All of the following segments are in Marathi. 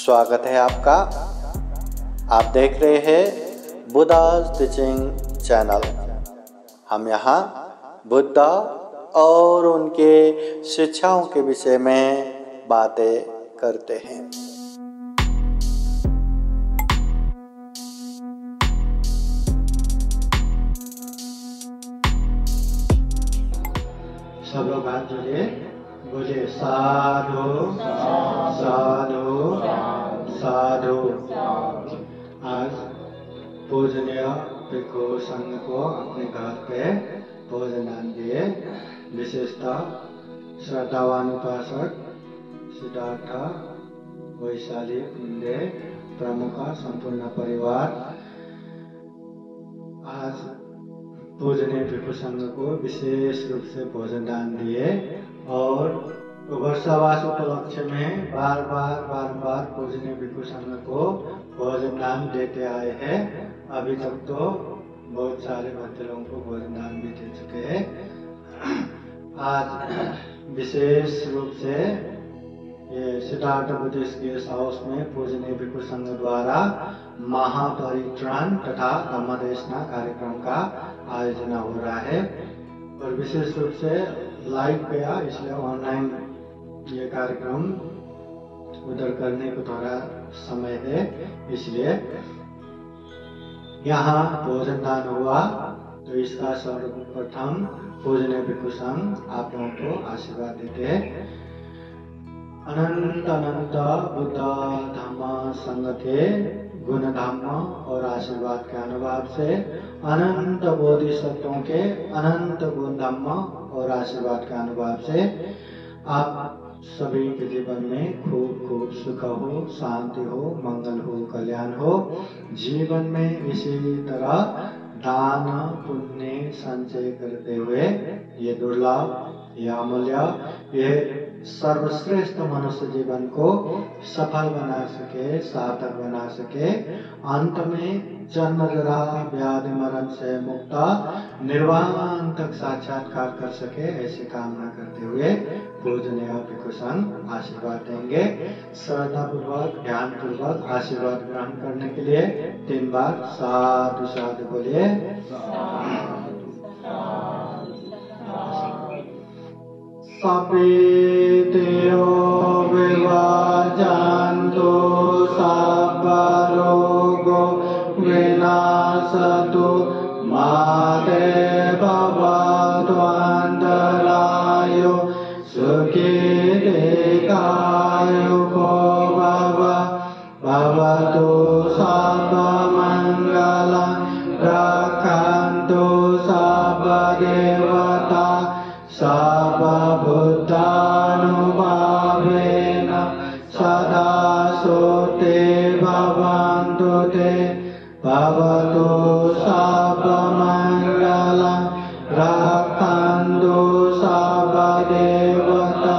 स्वागत है आपका। आप देख रहे हैं बुद्धा's टीचिंग चैनल। हम यहाँ बुद्धा और उनके शिक्षाओं के विषय में बातें करते हैं। सब लोग हाथ जोड़िए, बोलिए साधु साधु साधु। आज पूजनीय भिक्षु संघ को अपने घर पे भोजन दान दिए। विशेषतः श्रद्धावान उपासक सिद्धार्थ, वैशाली, कुंदे प्रमुख संपूर्ण परिवार आज पूजनीय भिक्षु संघ को विशेष रूप से भोजन दान दिए और वर्षावास उपलक्ष्य में बार बार पूजनीय भिक्षु संघ को भोजन दान देते आए हैं। अभी तक तो बहुत सारे भक्त लोगों को भोजन दान भी दे चुके हैं। आज विशेष रूप से ये सिद्धार्थ बुद्धिस्ट गेस्ट हाउस में पूजनीय भिक्षु संघ द्वारा महापरित्राण तथा धम्मदेशना कार्यक्रम का आयोजन हो रहा है और विशेष रूप से लाइव गया, इसलिए ऑनलाइन ये कार्यक्रम उधर करने को थोड़ा समय है, इसलिए यहाँ भोजन दान हुआ। तो इसका सर्वप्रथम पूजनीय भिक्षु संघ आप लोगों को आशीर्वाद देते हैं। अनंत अनंत बुद्ध धम्म संघ के गुण धम्म और आशीर्वाद के अनुभव से अनंत बोधिसत्वों के अनंत गुण धम्म और आशीर्वाद के अनुभव से आप सभी के जीवन में खूब खूब सुख हो, शांति हो, मंगल हो, कल्याण हो। जीवन में इसी तरह दान पुण्य संचय करते हुए ये दुर्लभ, ये अमूल्य, ये सर्वश्रेष्ठ मनुष्य जीवन को सफल बना सके, सार्थक बना सके, अंत में जन्म जरा व्याधि मरण से मुक्त निर्वाण तक साक्षात्कार कर सके, ऐसी कामना करते हुए पूजनीय भिक्षु संघ आशीर्वाद देंगे। श्रद्धा पूर्वक ध्यान पूर्वक आशीर्वाद ग्रहण करने के लिए 3 बार साधु साधु बोलिए। सपेतेयो विभाजन्तु सब्ब रोगो विनाशतु मा ते भवतु अन्तरायो सुखी दीर्घायुः भवतु सब्ब मङ्गलं रक्षन्तु सब्ब देवता सब्ब बुद्धानुभावेन सदा सोते भवन्तु ते भवतु सब्ब मङ्गलं रक्षन्तु सब्ब देवता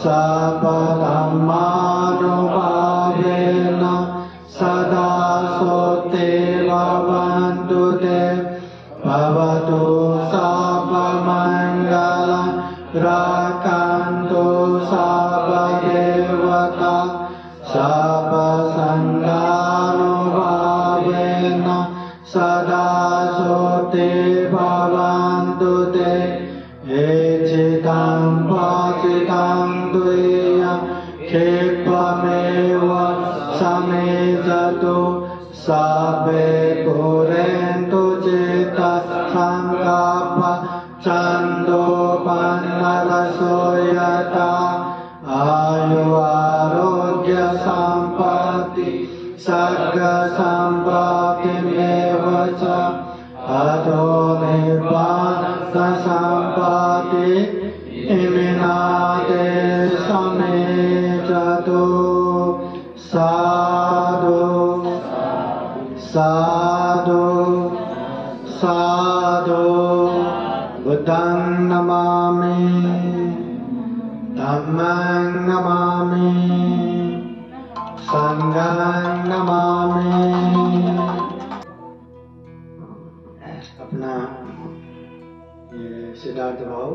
सब्ब धम्मानुभावेन सदा सोते भवन्तु ते भवतु सब्ब मङ्गलं रक्षन्तु सब्ब देवता सब्ब सङ्घानुभावेन सदा सोते भवन्तु ते एचितं वाचितं द्वियं क्षिप्रमेव समेजतु सब्बे कुर्वन्तु चित्तसङ्कल्प छन्दोपन्नरसो यथा आयु आरोग्य सम्पत्ति सर्ग सम्पत्तिमेव च अतो निर्वाण सम्पत्ति इमिनाते समेजतु। साधु साधु साधु। बुद्धं नमामि, धम्मं नमामि, संघं नमामि। अपना ये सिद्धार्थ भाव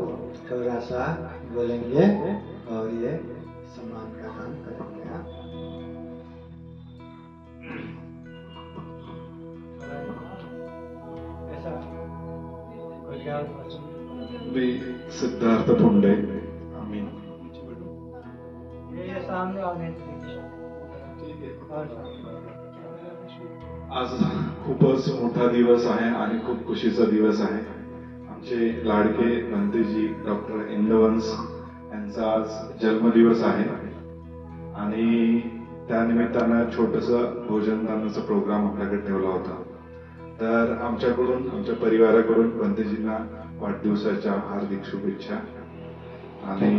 थोड़ा सा बोलेंगे और ये सम्मान का काम करेंगे। मी सिद्धार्थ पुंडे. आम्ही आज खूपच मोठा दिवस आहे आणि खूप खुशीचा दिवस आहे. आमचे लाडके भंतेजी डॉक्टर इंदवंस यांचा आज जन्मदिवस आहे आणि त्यानिमित्तानं छोटंसं भोजनदानाचा प्रोग्राम आपल्याकडे ठेवला होता. तर आमच्याकडून, आमच्या परिवाराकडून भंतेजींना वाढदिवसाच्या हार्दिक शुभेच्छा. आणि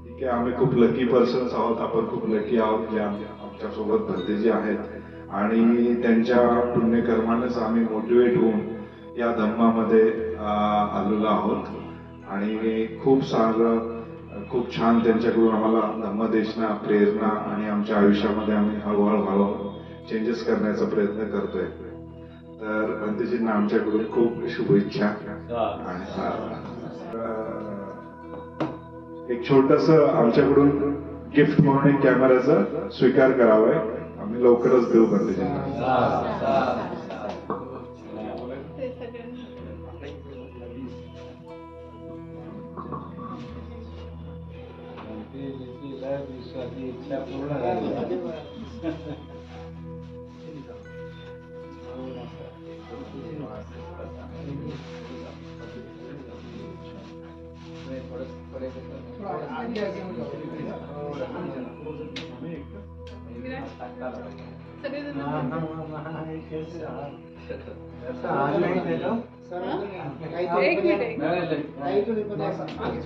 ठीक आहे, आम्ही खूप लकी पर्सन्स आहोत, आपण खूप लकी आहोत जे आमच्यासोबत भंतेजी आहेत आणि त्यांच्या पुण्यकर्मानेच आम्ही मोटिवेट होऊन या धम्मामध्ये आलेलो आहोत. आणि खूप छान त्यांच्याकडून आम्हाला धम्मदेशना, प्रेरणा आणि आमच्या आयुष्यामध्ये आम्ही हळूहळू चेंजेस करण्याचा प्रयत्न करतोय. तर भंतेजींना आमच्याकडून खूप शुभेच्छा. एक छोटस आमच्याकडून गिफ्ट म्हणून एक कॅमेराचा स्वीकार करावाय, आम्ही लवकरच देऊ भंतेजींना. इच्छा पूर्ण झाली.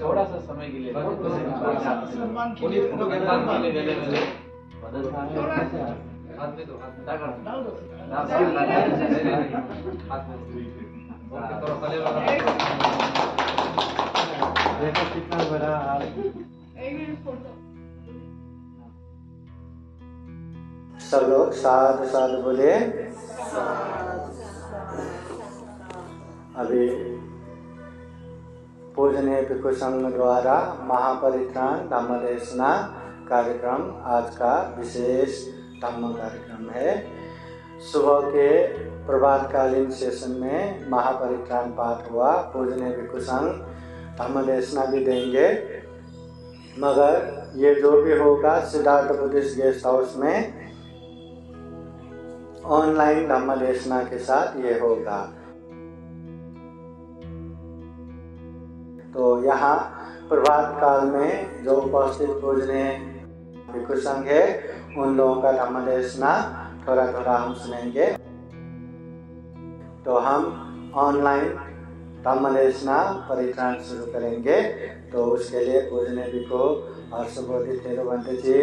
थोड़ा सा समय के लिए देखो कितना बड़ा सब लोग साधु साधु बोले. अभी पूजनीय भिक्षु संघ द्वारा महापरित्राण धम्मदेशना कार्यक्रम आज का विशेष धम्म कार्यक्रम है. सुबह के प्रभातकालीन सेशन में महापरित्राण पाठ हुआ. पूजनीय भिक्षु संघ धम्मदेशना भी देंगे, मगर ये जो भी होगा सिद्धार्थ बुद्धिस्ट गेस्ट हाउस में ऑनलाइन धम्मदेशना के साथ ये होगा. तो यहाँ प्रभात काल में जो उपस्थित पूजनीय भिक्षु संघ है उन लोगों का धम्मदेशना थोड़ा थोड़ा हम सुनेंगे. तो हम ऑनलाइन धम्मदेशना परित्राण शुरू करेंगे. तो उसके लिए पूजनीय भिक्षु हर्षबोधि थेरुबंते जी,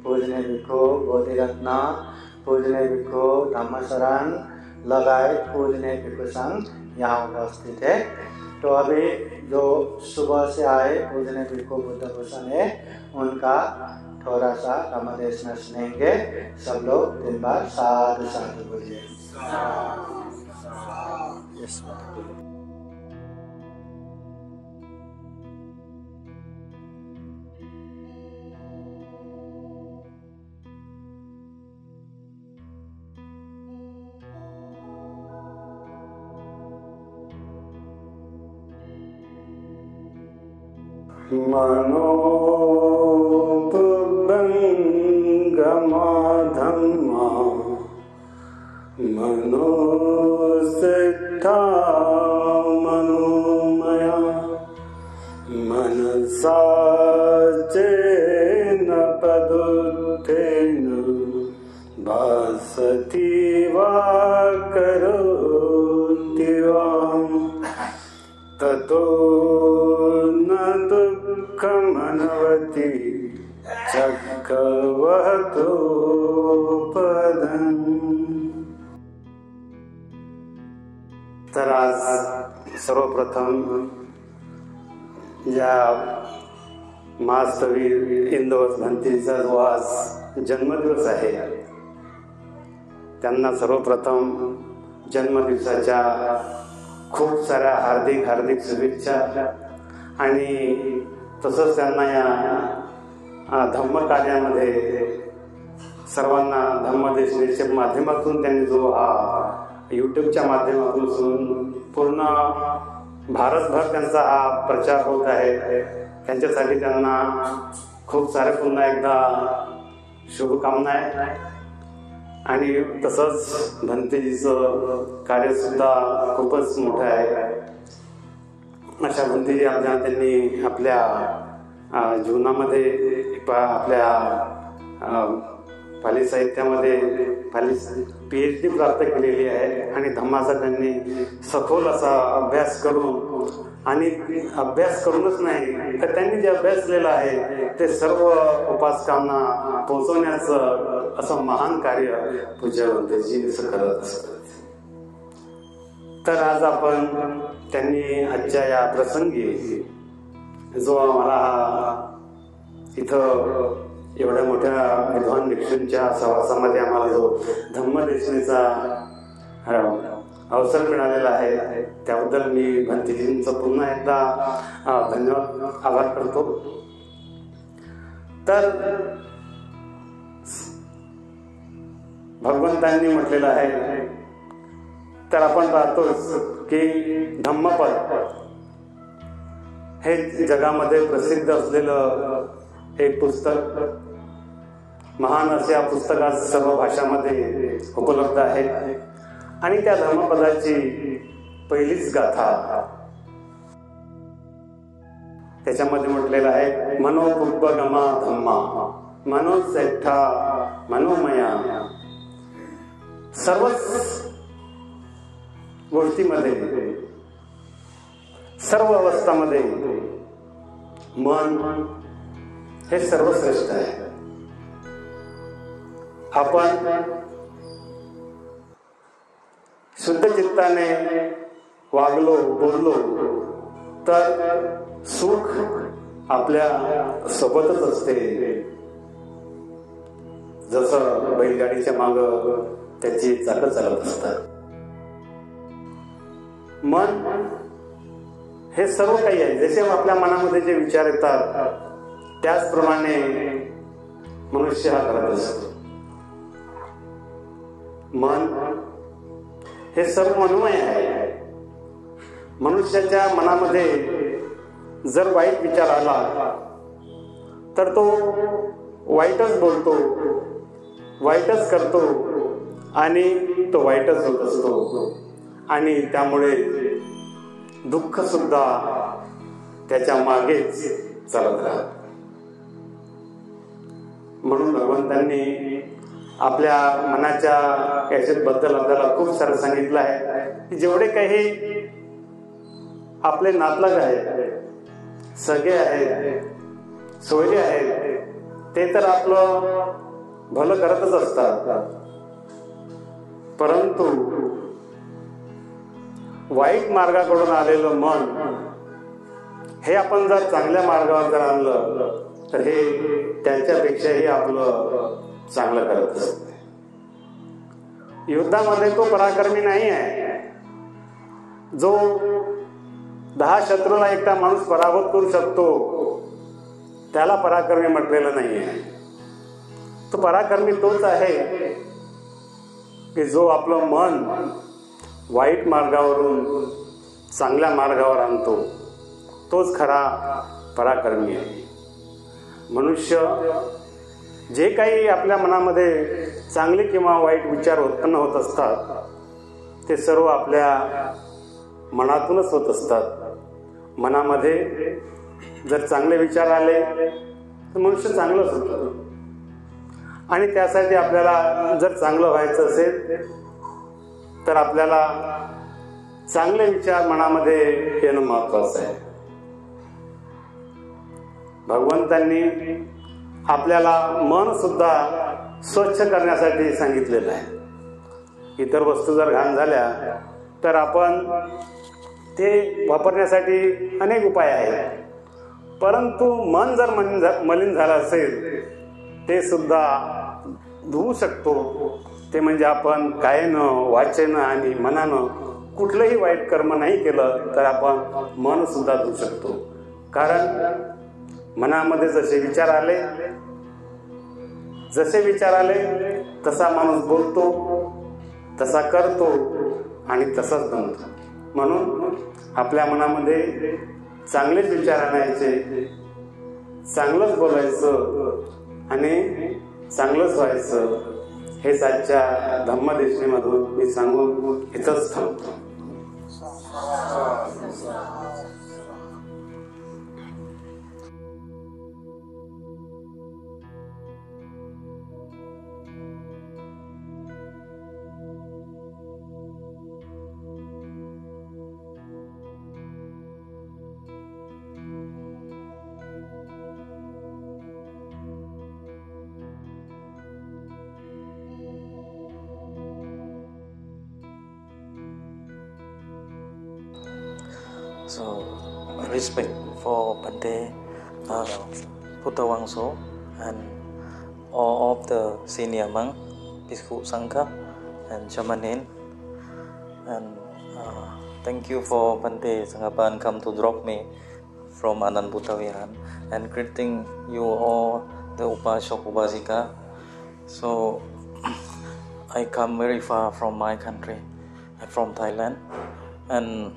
पूजनीय भिक्षु बोधिरत्न, पूजनीय भिक्षु धम्मशरण लगाए पूजनीय भिक्षु संघ यहाँ उपस्थित है. तो अभी जो सुबह से आए पूजनीय भिक्षु बुद्धभूषण है उनका थोड़ा सा धम्मदेशना सुनेंगे. सब लोग 3 बार साधु साधु बोलिए. मनो गमा धम्मा मनो सिद्धा मनोमया मनसा चेन पदुत्थेन भासति वा करोति वा ततो न दुःखमनवति चक्रवतो पदम्. तर आज सर्वप्रथम या महास्तवीर इंदवस भंतेजींचा जो आज जन्मदिवस आहे त्यांना सर्वप्रथम जन्मदिवसाच्या खूप साऱ्या हार्दिक हार्दिक शुभेच्छा. आणि तसंच त्यांना या धम्म कार्यामध्ये सर्वांना धम्मदेशनेच्या माध्यमातून त्यांनी जो हा यूट्यूबच्या माध्यमातून पूर्ण भारतभर त्यांचा हा प्रचार होत आहे. त्यांच्यासाठी त्यांना खूप सारे पुन्हा एकदा शुभकामना आहे. आणि तसंच भंतेजीचं कार्यसुद्धा खूपच मोठं आहे. अशा भंतेजी त्यांनी आपल्या जीवनामध्ये आपल्या पाली साहित्यामध्ये PhD प्राप्त केलेली आहे. आणि धम्माचा त्यांनी सखोल असा अभ्यास करून, आणि अभ्यास करूनच नाही तर त्यांनी जे अभ्यासलेलं आहे ते सर्व उपासकांना पोहोचवण्याचं असं महान कार्य पूज्य भंतेजी करत असतात. तर आज आपण त्यांनी आजच्या या प्रसंगी जो आम्हाला इथं एवढ्या मोठ्या विद्वान भिक्षूंच्या सहवासामध्ये आम्हाला जो धम्मदेशनेचा अवसर मिळालेला आहे त्याबद्दल मी भंतेजींचं पुन्हा एकदा धन्यवाद आभार करतो. तर भगवंतांनी म्हटलेलं आहे, तर आपण पाहतोच की धम्मपद हे जगामध्ये प्रसिद्ध असलेलं एक पुस्तक, महान अशा पुस्तकात सर्व भाषांमध्ये उपलब्ध आहे. आणि त्या धर्मपदाची पहिलीच गाथा त्याच्यामध्ये म्हटलेलं आहे, मनोपुष्पगमा धम्मा मनोसेठा मनोमया. सर्वच गोष्टीमध्ये, सर्व अवस्थामध्ये मन हे सर्वश्रेष्ठ आहे. आपण शुद्ध चित्ताने वागलो, बोललो तर सुख आपल्या सोबतच असते. जसं बैलगाडीच्या माग त्याची चाकं चालत असतात. मन हे सर्व काही आहे. जसे आपल्या मनामध्ये जे विचार येतात त्याचप्रमाणे मनुष्य हा करत असतो. मन हे सर्व मनोमय आहे. मनुष्याच्या मनामध्ये जर वाईट विचार आला तर तो वाईटच बोलतो, वाईटच करतो आणि तो वाईटच होत असतो. आणि त्यामुळे दुःख सुद्धा त्याच्या मागेच चालत राहत. म्हणून भगवंतांनी आपल्या मनाच्या याच्याबद्दल आपल्याला खूप सारं सांगितलं आहे की जेवढे काही आपले नातलग आहेत, सगळे आहेत, सोयरे आहेत, ते तर आपलं भलं करतच असतात. परंतु वाईट मार्गाकडून आलेलं मन हे आपण जर चांगल्या मार्गावर जर आणलं तर हे त्यांच्यापेक्षाही आपलं चांगलं करत असत. युद्धामध्ये तो पराक्रमी नाही आहे. जो 10 शत्रूला एकटा माणूस पराभूत करू शकतो त्याला पराक्रमी म्हटलेलं नाही आहे. तो पराक्रमी तोच आहे की जो आपलं मन वाईट मार्गावरून चांगल्या मार्गावर आणतो, तोच खरा पराक्रमी आहे. मनुष्य जे काही आपल्या मनामध्ये चांगले किंवा वाईट विचार उत्पन्न होत असतात ते सर्व आपल्या मनातूनच होत असतात. मनामध्ये जर चांगले विचार आले तर मनुष्य चांगलंच होतं. आणि त्यासाठी आपल्याला जर चांगलं व्हायचं असेल तर आपल्याला चांगले विचार मनामध्ये येणं महत्वाचं आहे. भगवंतांनी आपल्याला मन सुद्धा स्वच्छ करण्यासाठी सांगितलेलं आहे. इतर वस्तू जर घाण झाल्या तर आपण ते वापरण्यासाठी अनेक उपाय आहेत. परंतु मन जर मलिन झालं असेल ते सुद्धा धुवू शकतो. ते म्हणजे आपण कायेनं, वाचेनं आणि मनानं कुठलंही वाईट कर्म नाही केलं तर आपण मन सुद्धा धुवू शकतो. कारण मनामध्ये जसे विचार आले तसा माणूस बोलतो, तसा करतो आणि तसंच बनतं. म्हणून आपल्या मनामध्ये चांगलेच विचार आणायचे, चांगलंच बोलायचं आणि चांगलंच व्हायचं. हेच आजच्या धम्मदेशनीमधून मी सांगून इथंच थांबतो. So, respect for Bhante Buddhawangso and all of the senior monk, Bhikkhu Sangha and Shamanin. And thank you for Bhante Sanghapan come to drop me from Anand Buddha Viharan, and greeting you all the Upashok Upasika. So, I come very far from my country, from Thailand, and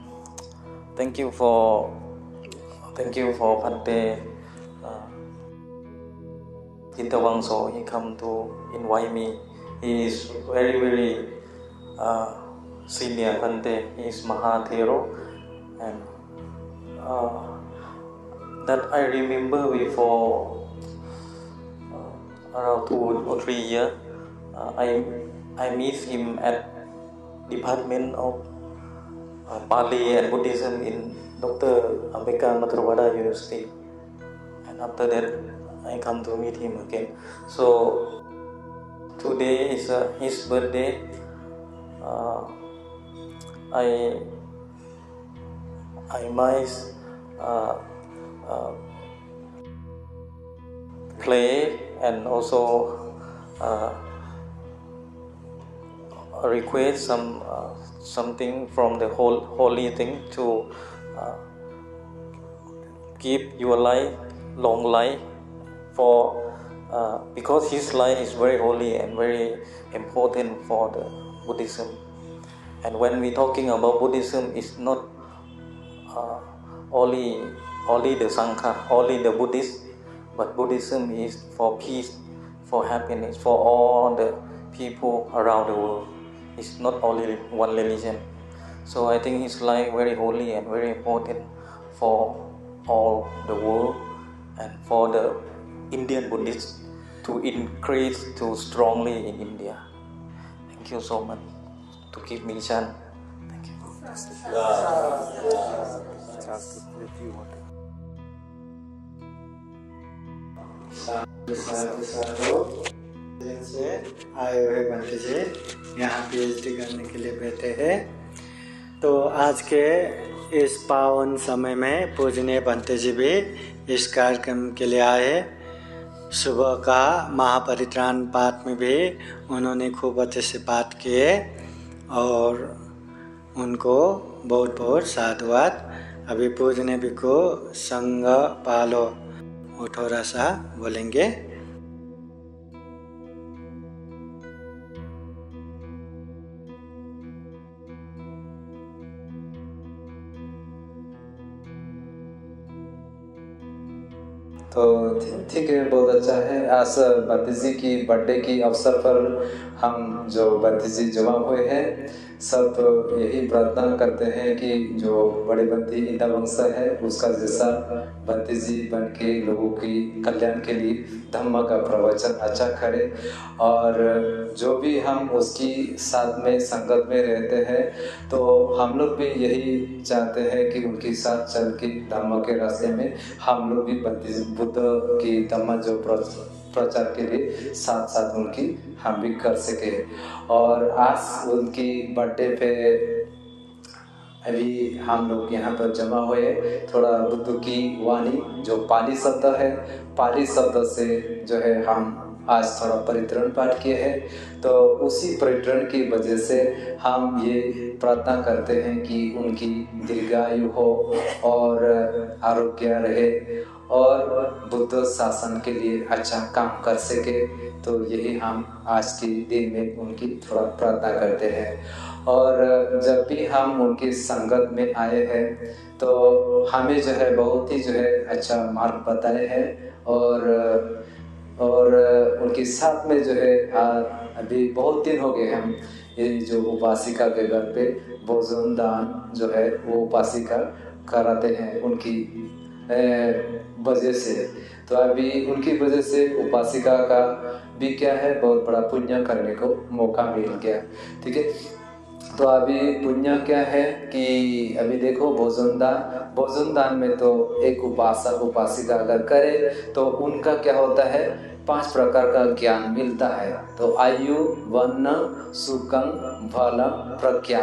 thank you for Bhante Buddhawangso. He come to invite me. He is very senior Bhante. He is Mahathero, and that I remember before around 2 or 3 years. I meet him at Department of Pali and Buddhism in Dr. Ambedkar Mathurwada University, and after that I come to meet him again. So today is his birthday. I might play and also request something from the holy thing to keep your life, long life, for because his life is very holy and very important for the Buddhism. And when we talking about Buddhism, it's not only the Sangha, only the Buddhist, but Buddhism is for peace, for happiness, for all the people around the world. It's not only one religion. So I think his life very holy and very important for all the world and for the Indian Buddhists to increase too strongly in India. Thank you so much to give me chance. Thank you. से आए हुए बंटे जी यहाँ PhD करने के लिए बैठे हैं। तो आज के इस पावन समय में पूजनीय बंटे जी भी इस कार्यक्रम के लिए आए। सुबह का महापरित्राण पाठ में भी उन्होंने खूब अच्छे से पाठ किए और उनको बहुत बहुत साधुवाद। अभी पूजनीय भिक्खु संघ पालो वो थोड़ा सा बोलेंगे। तो ठीक है, बहुत अच्छा है। आज बंते जी की बर्थडे की अवसर पर हम जो बंते जी जमा हुए हैं सब यही प्रार्थना करते हैं कि जो बड़े बंते इंदा वंश है उसका जैसा बंते जी बन के लोगों की कल्याण के लिए धम्म का प्रवचन अच्छा करे, और जो भी हम उसकी साथ में संगत में रहते हैं तो हम लोग भी यही चाहते हैं कि उनके साथ चल के धम्म के रास्ते में हम लोग भी बंते बुद्ध की धम्म जो प्रचार के लिए साथ साथ उनकी हम भी कर सके। और आज उनकी बर्थडे पे अभी हम लोग यहाँ पर जमा हुए, थोड़ा बुद्ध की वाणी जो पाली शब्द है, पाली शब्द से जो है हम आज थोड़ा परित्रण पाठ किए हैं। तो उसी परित्रण की वजह से हम ये प्रार्थना करते हैं कि उनकी दीर्घायु हो और आरोग्य रहे और बुद्ध शासन के लिए अच्छा काम कर सके। तो यही हम आज के दिन में उनकी थोड़ा प्रार्थना करते हैं। और जब भी हम उनकी संगत में आए हैं तो हमें जो है बहुत ही जो है अच्छा मार्ग बताए हैं और उनके साथ में जो है अभी बहुत दिन हो गए हम ये जो उपासिका के घर पे भोजन दान जो है वो उपासिका कराते हैं उनकी वजह से। तो अभी उनकी वजह से उपासिका का भी क्या है बहुत बड़ा पुण्य करने को मौका मिल गया। ठीक है, तो अभी पुण्य क्या है कि अभी देखो भोजन दान में तो एक उपासक उपासिका अगर करे तो उनका क्या होता है 5 प्रकार का ज्ञान मिलता है। तो आयु वर्ण सुखम फलम प्रज्ञा,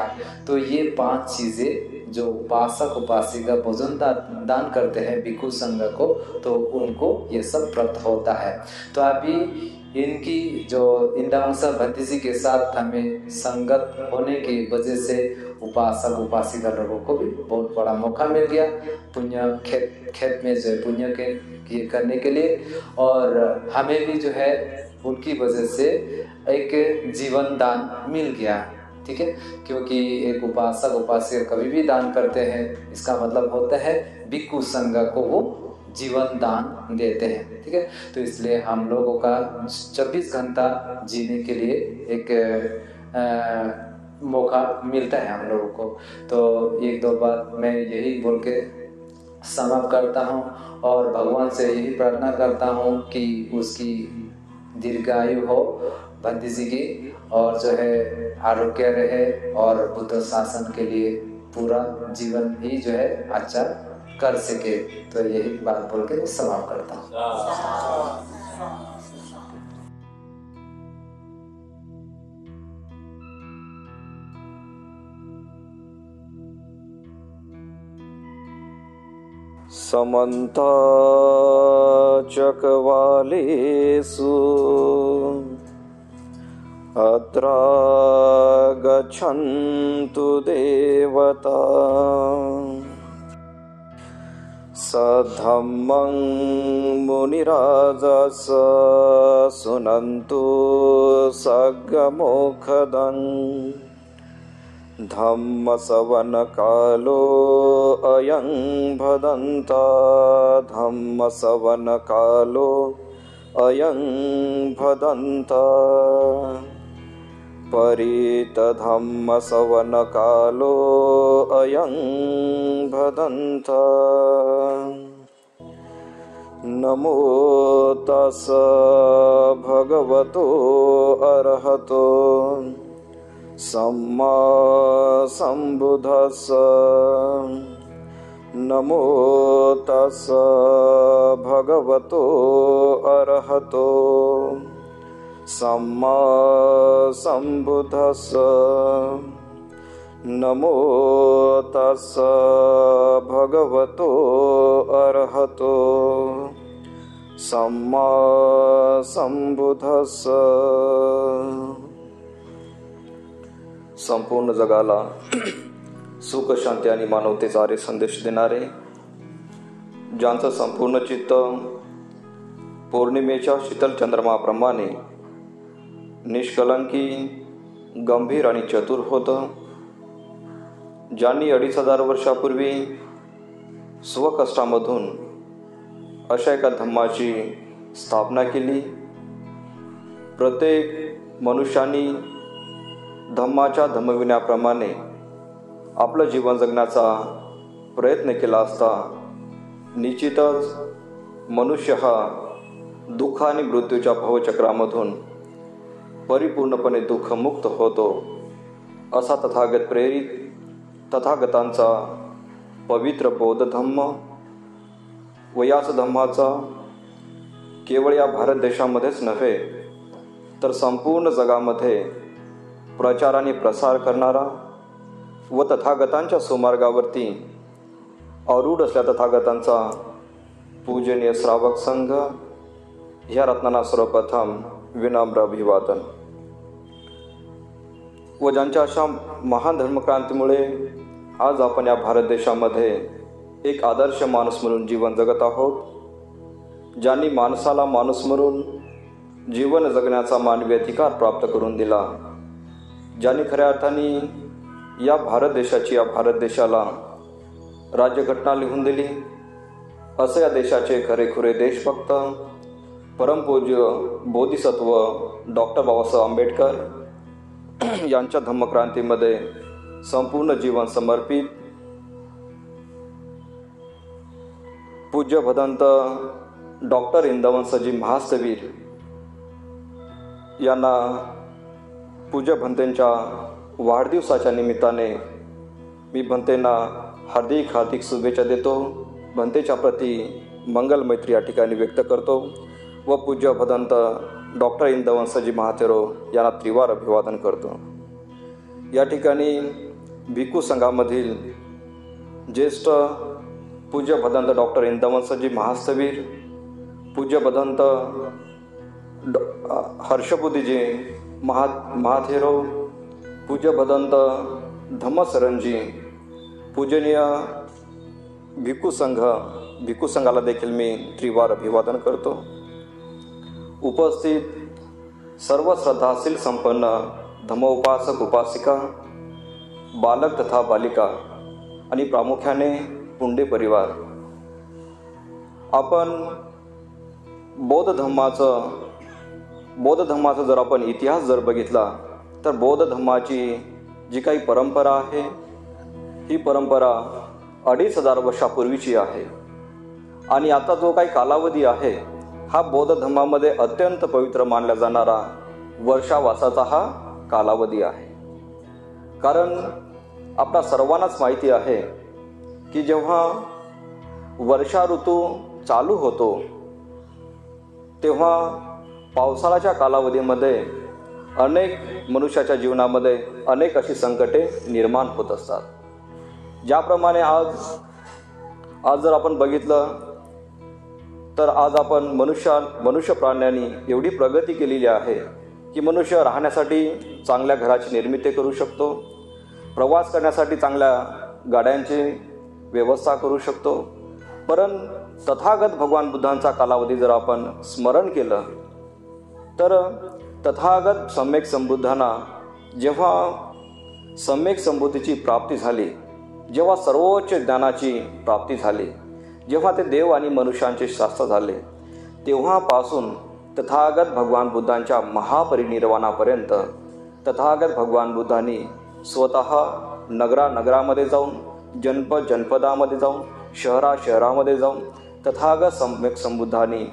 तो ये 5 चीजें जो उपासक उपासिका भोजन दान करते हैं भिक्षु संघ को तो उनको ये सब प्राप्त होता है। तो अभी इनकी जो इंदांसा भतीजी के साथ हमें संगत होने की वजह से उपासक उपासिका लोगों को भी बहुत बड़ा मौका मिल गया पुण्य खेत में जो है पुण्य के करने के लिए, और हमें भी जो है उनकी वजह से एक जीवन दान मिल गया। ठीक है, क्योंकि एक उपासक उपासिका कभी भी दान करते हैं इसका मतलब होता है भिक्षु संघ को वो जीवन दान देते हैं। ठीक है, तो इसलिए हम लोगों का 24 घंटा जीने के लिए एक मौका मिलता है हम लोगों को। तो 1-2 बात मैं यही बोल के समाप्त करता हूँ और भगवान से यही प्रार्थना करता हूँ कि उसकी दीर्घायु हो भतीजी की और जो है आरोग्य रहे और बुद्ध शासन के लिए पूरा जीवन ही जो है अच्छा कर सके। तो यही बात बोल के समाप्त करता हूँ। समन्ता चकवालेषु अत्र गच्छन्तु देवता सद्धम्मं मुनिराजस सुनन्तु सग्गमोखदं धम्मसवन कालो अयं भदन्ता धम्मसवन कालो अयं भदन्ता परीत धम्मसवन कालो अयं भदन्ता नमो तस् भगवतो अरहतो सम्मा सम्बुद्धस्स नमो तस् भगवतो अरहतो सम्मा सम्बुद्धस्स नमो तस् भगवतो अरहतो सम्मा सम्बुद्धस्स। संपूर्ण जगाला सुख शांती आणि मानवतेचा आर्य संदेश देणारे, ज्यांचं संपूर्ण चित्त पौर्णिमेच्या शीतल चंद्रमाप्रमाणे निष्कलंकी गंभीर आणि चतुर होतं, ज्यांनी 2500 वर्षापूर्वी स्वकष्टामधून अशा एका धम्माची स्थापना केली। प्रत्येक मनुष्याने धम्माच्या धम्मविण्याप्रमाणे आपलं जीवन जगण्याचा प्रयत्न केला असता निश्चितच मनुष्य हा दुःख आणि मृत्यूच्या भवचक्रामधून परिपूर्णपणे दुःखमुक्त होतो, असा तथागत प्रेरित तथागतांचा पवित्र बौद्ध धम्म व याच धम्माचा केवळ या भारत देशामध्येच नव्हे तर संपूर्ण जगामध्ये प्रचार आणि प्रसार करणारा व तथागतांच्या सुमार्गावरती आरूढ असल्या तथागतांचा पूजनीय श्रावक संघ ह्या रत्नांना सर्वप्रथम विनम्र अभिवादन। व ज्यांच्या अशा महान धर्मक्रांतीमुळे आज आपण या भारत देशामध्ये एक आदर्श माणूस म्हणून जीवन जगत आहोत, ज्यांनी माणसाला माणूस म्हणून जीवन जगण्याचा मानवी अधिकार प्राप्त करून दिला, ज्यांनी खऱ्या अर्थाने या भारत देशाला राज्यघटना लिहून दिली, असं या देशाचे खरेखुरे देशभक्त परमपूज्य बोधिसत्व डॉक्टर बाबासाहेब आंबेडकर यांच्या धम्मक्रांतीमध्ये संपूर्ण जीवन समर्पित पूज्य भदंत डॉक्टर इंदवंसजी महास्तवीर यांना पूज्य भंतेंच्या वाढदिवसाच्या निमित्ताने मी भंतेंना हार्दिक शुभेच्छा देतो. भंतेच्या प्रती मंगल मैत्री या ठिकाणी व्यक्त करतो व पूज्य भदंत डॉक्टर इंदवंसजी महाथेरो यांना त्रिवार अभिवादन करतो. या ठिकाणी भिक्खू संघामधील ज्येष्ठ पूज्य भदंत डॉक्टर इंदवंसजी महास्तवीर, पूज्य भदंत हर्षबुद्धीजी महाथेरो, पूज्य भदंत धम्मसरणजी, पूजनीय भिक्खू संघाला देखील मी त्रिवार अभिवादन करतो. उपस्थित सर्व श्रद्धाशील संपन्न धम्मोपासक उपासिका, बालक तथा बालिका आणि प्रामुख्याने पुंडे परिवार, आपण बौद्ध धम्माचा जर आपण इतिहास जर बघितला तर बौद्ध धम्माची जी काही परंपरा आहे ही परंपरा 2500 वर्षापूर्वीची आहे आणि आता जो काही कालावधी आहे हा बौद्ध धम्मामध्ये अत्यंत पवित्र मानला जाणारा वर्षावासाचा हा कालावधी आहे. कारण आपल्या सर्वांनाच माहिती आहे की जेव्हा वर्षा ऋतू चालू होतो तेव्हा पावसाळ्याच्या कालावधीमध्ये अनेक मनुष्याच्या जीवनामध्ये अनेक अशी संकटे निर्माण होत असतात. ज्याप्रमाणे आज जर आपण बघितलं तर आज आपण मनुष्य प्राण्यांनी एवढी प्रगती केलेली आहे की मनुष्य राहण्यासाठी चांगल्या घराची निर्मिती करू शकतो, प्रवास करण्यासाठी चांगल्या गाड्यांची व्यवस्था करू शकतो. परंतु तथागत भगवान बुद्धांचा कालावधी जर आपण स्मरण केलं तर तथागत सम्यक संबुद्धांना जेव्हा सम्यक संबुद्धीची प्राप्ती झाली, जेव्हा सर्वोच्च ज्ञानाची प्राप्ती झाली, जेव्हा ते देव आणि मनुष्यांचे शास्त्र झाले, तेव्हापासून तथागत भगवान बुद्धांच्या महापरिनिर्वाणापर्यंत तथागत भगवान बुद्धांनी स्वतः नगरामध्ये जाऊन, जनपदामध्ये जाऊन, शहरामध्ये जाऊन तथागत सम्यक संबुद्धांनी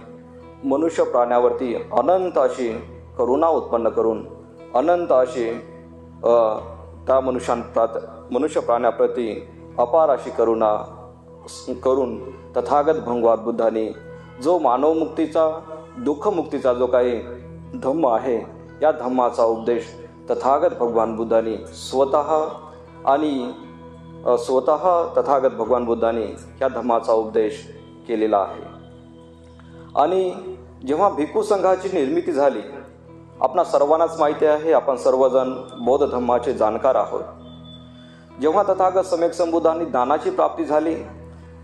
मनुष्य प्राण्यावरती अनंत अशी करुणा उत्पन्न करून, अनंत अशी त्या मनुष्य प्राण्याप्रती अपार अशी करुणा करून तथागत भगवान बुद्धांनी जो मानवमुक्तीचा, दुःखमुक्तीचा जो काही धम्म आहे या धम्माचा उपदेश तथागत भगवान बुद्धांनी स्वतः तथागत भगवान बुद्धांनी या धम्माचा उपदेश केलेला आहे. आणि जेव्हा भिक्खू संघाची निर्मिती झाली, आपणा सर्वांनाच माहिती आहे, आपण सर्वजण बौद्ध धम्माचे जाणकार आहोत. जेव्हा तथागत सम्यक संबुद्धांनी ज्ञानाची प्राप्ती झाली,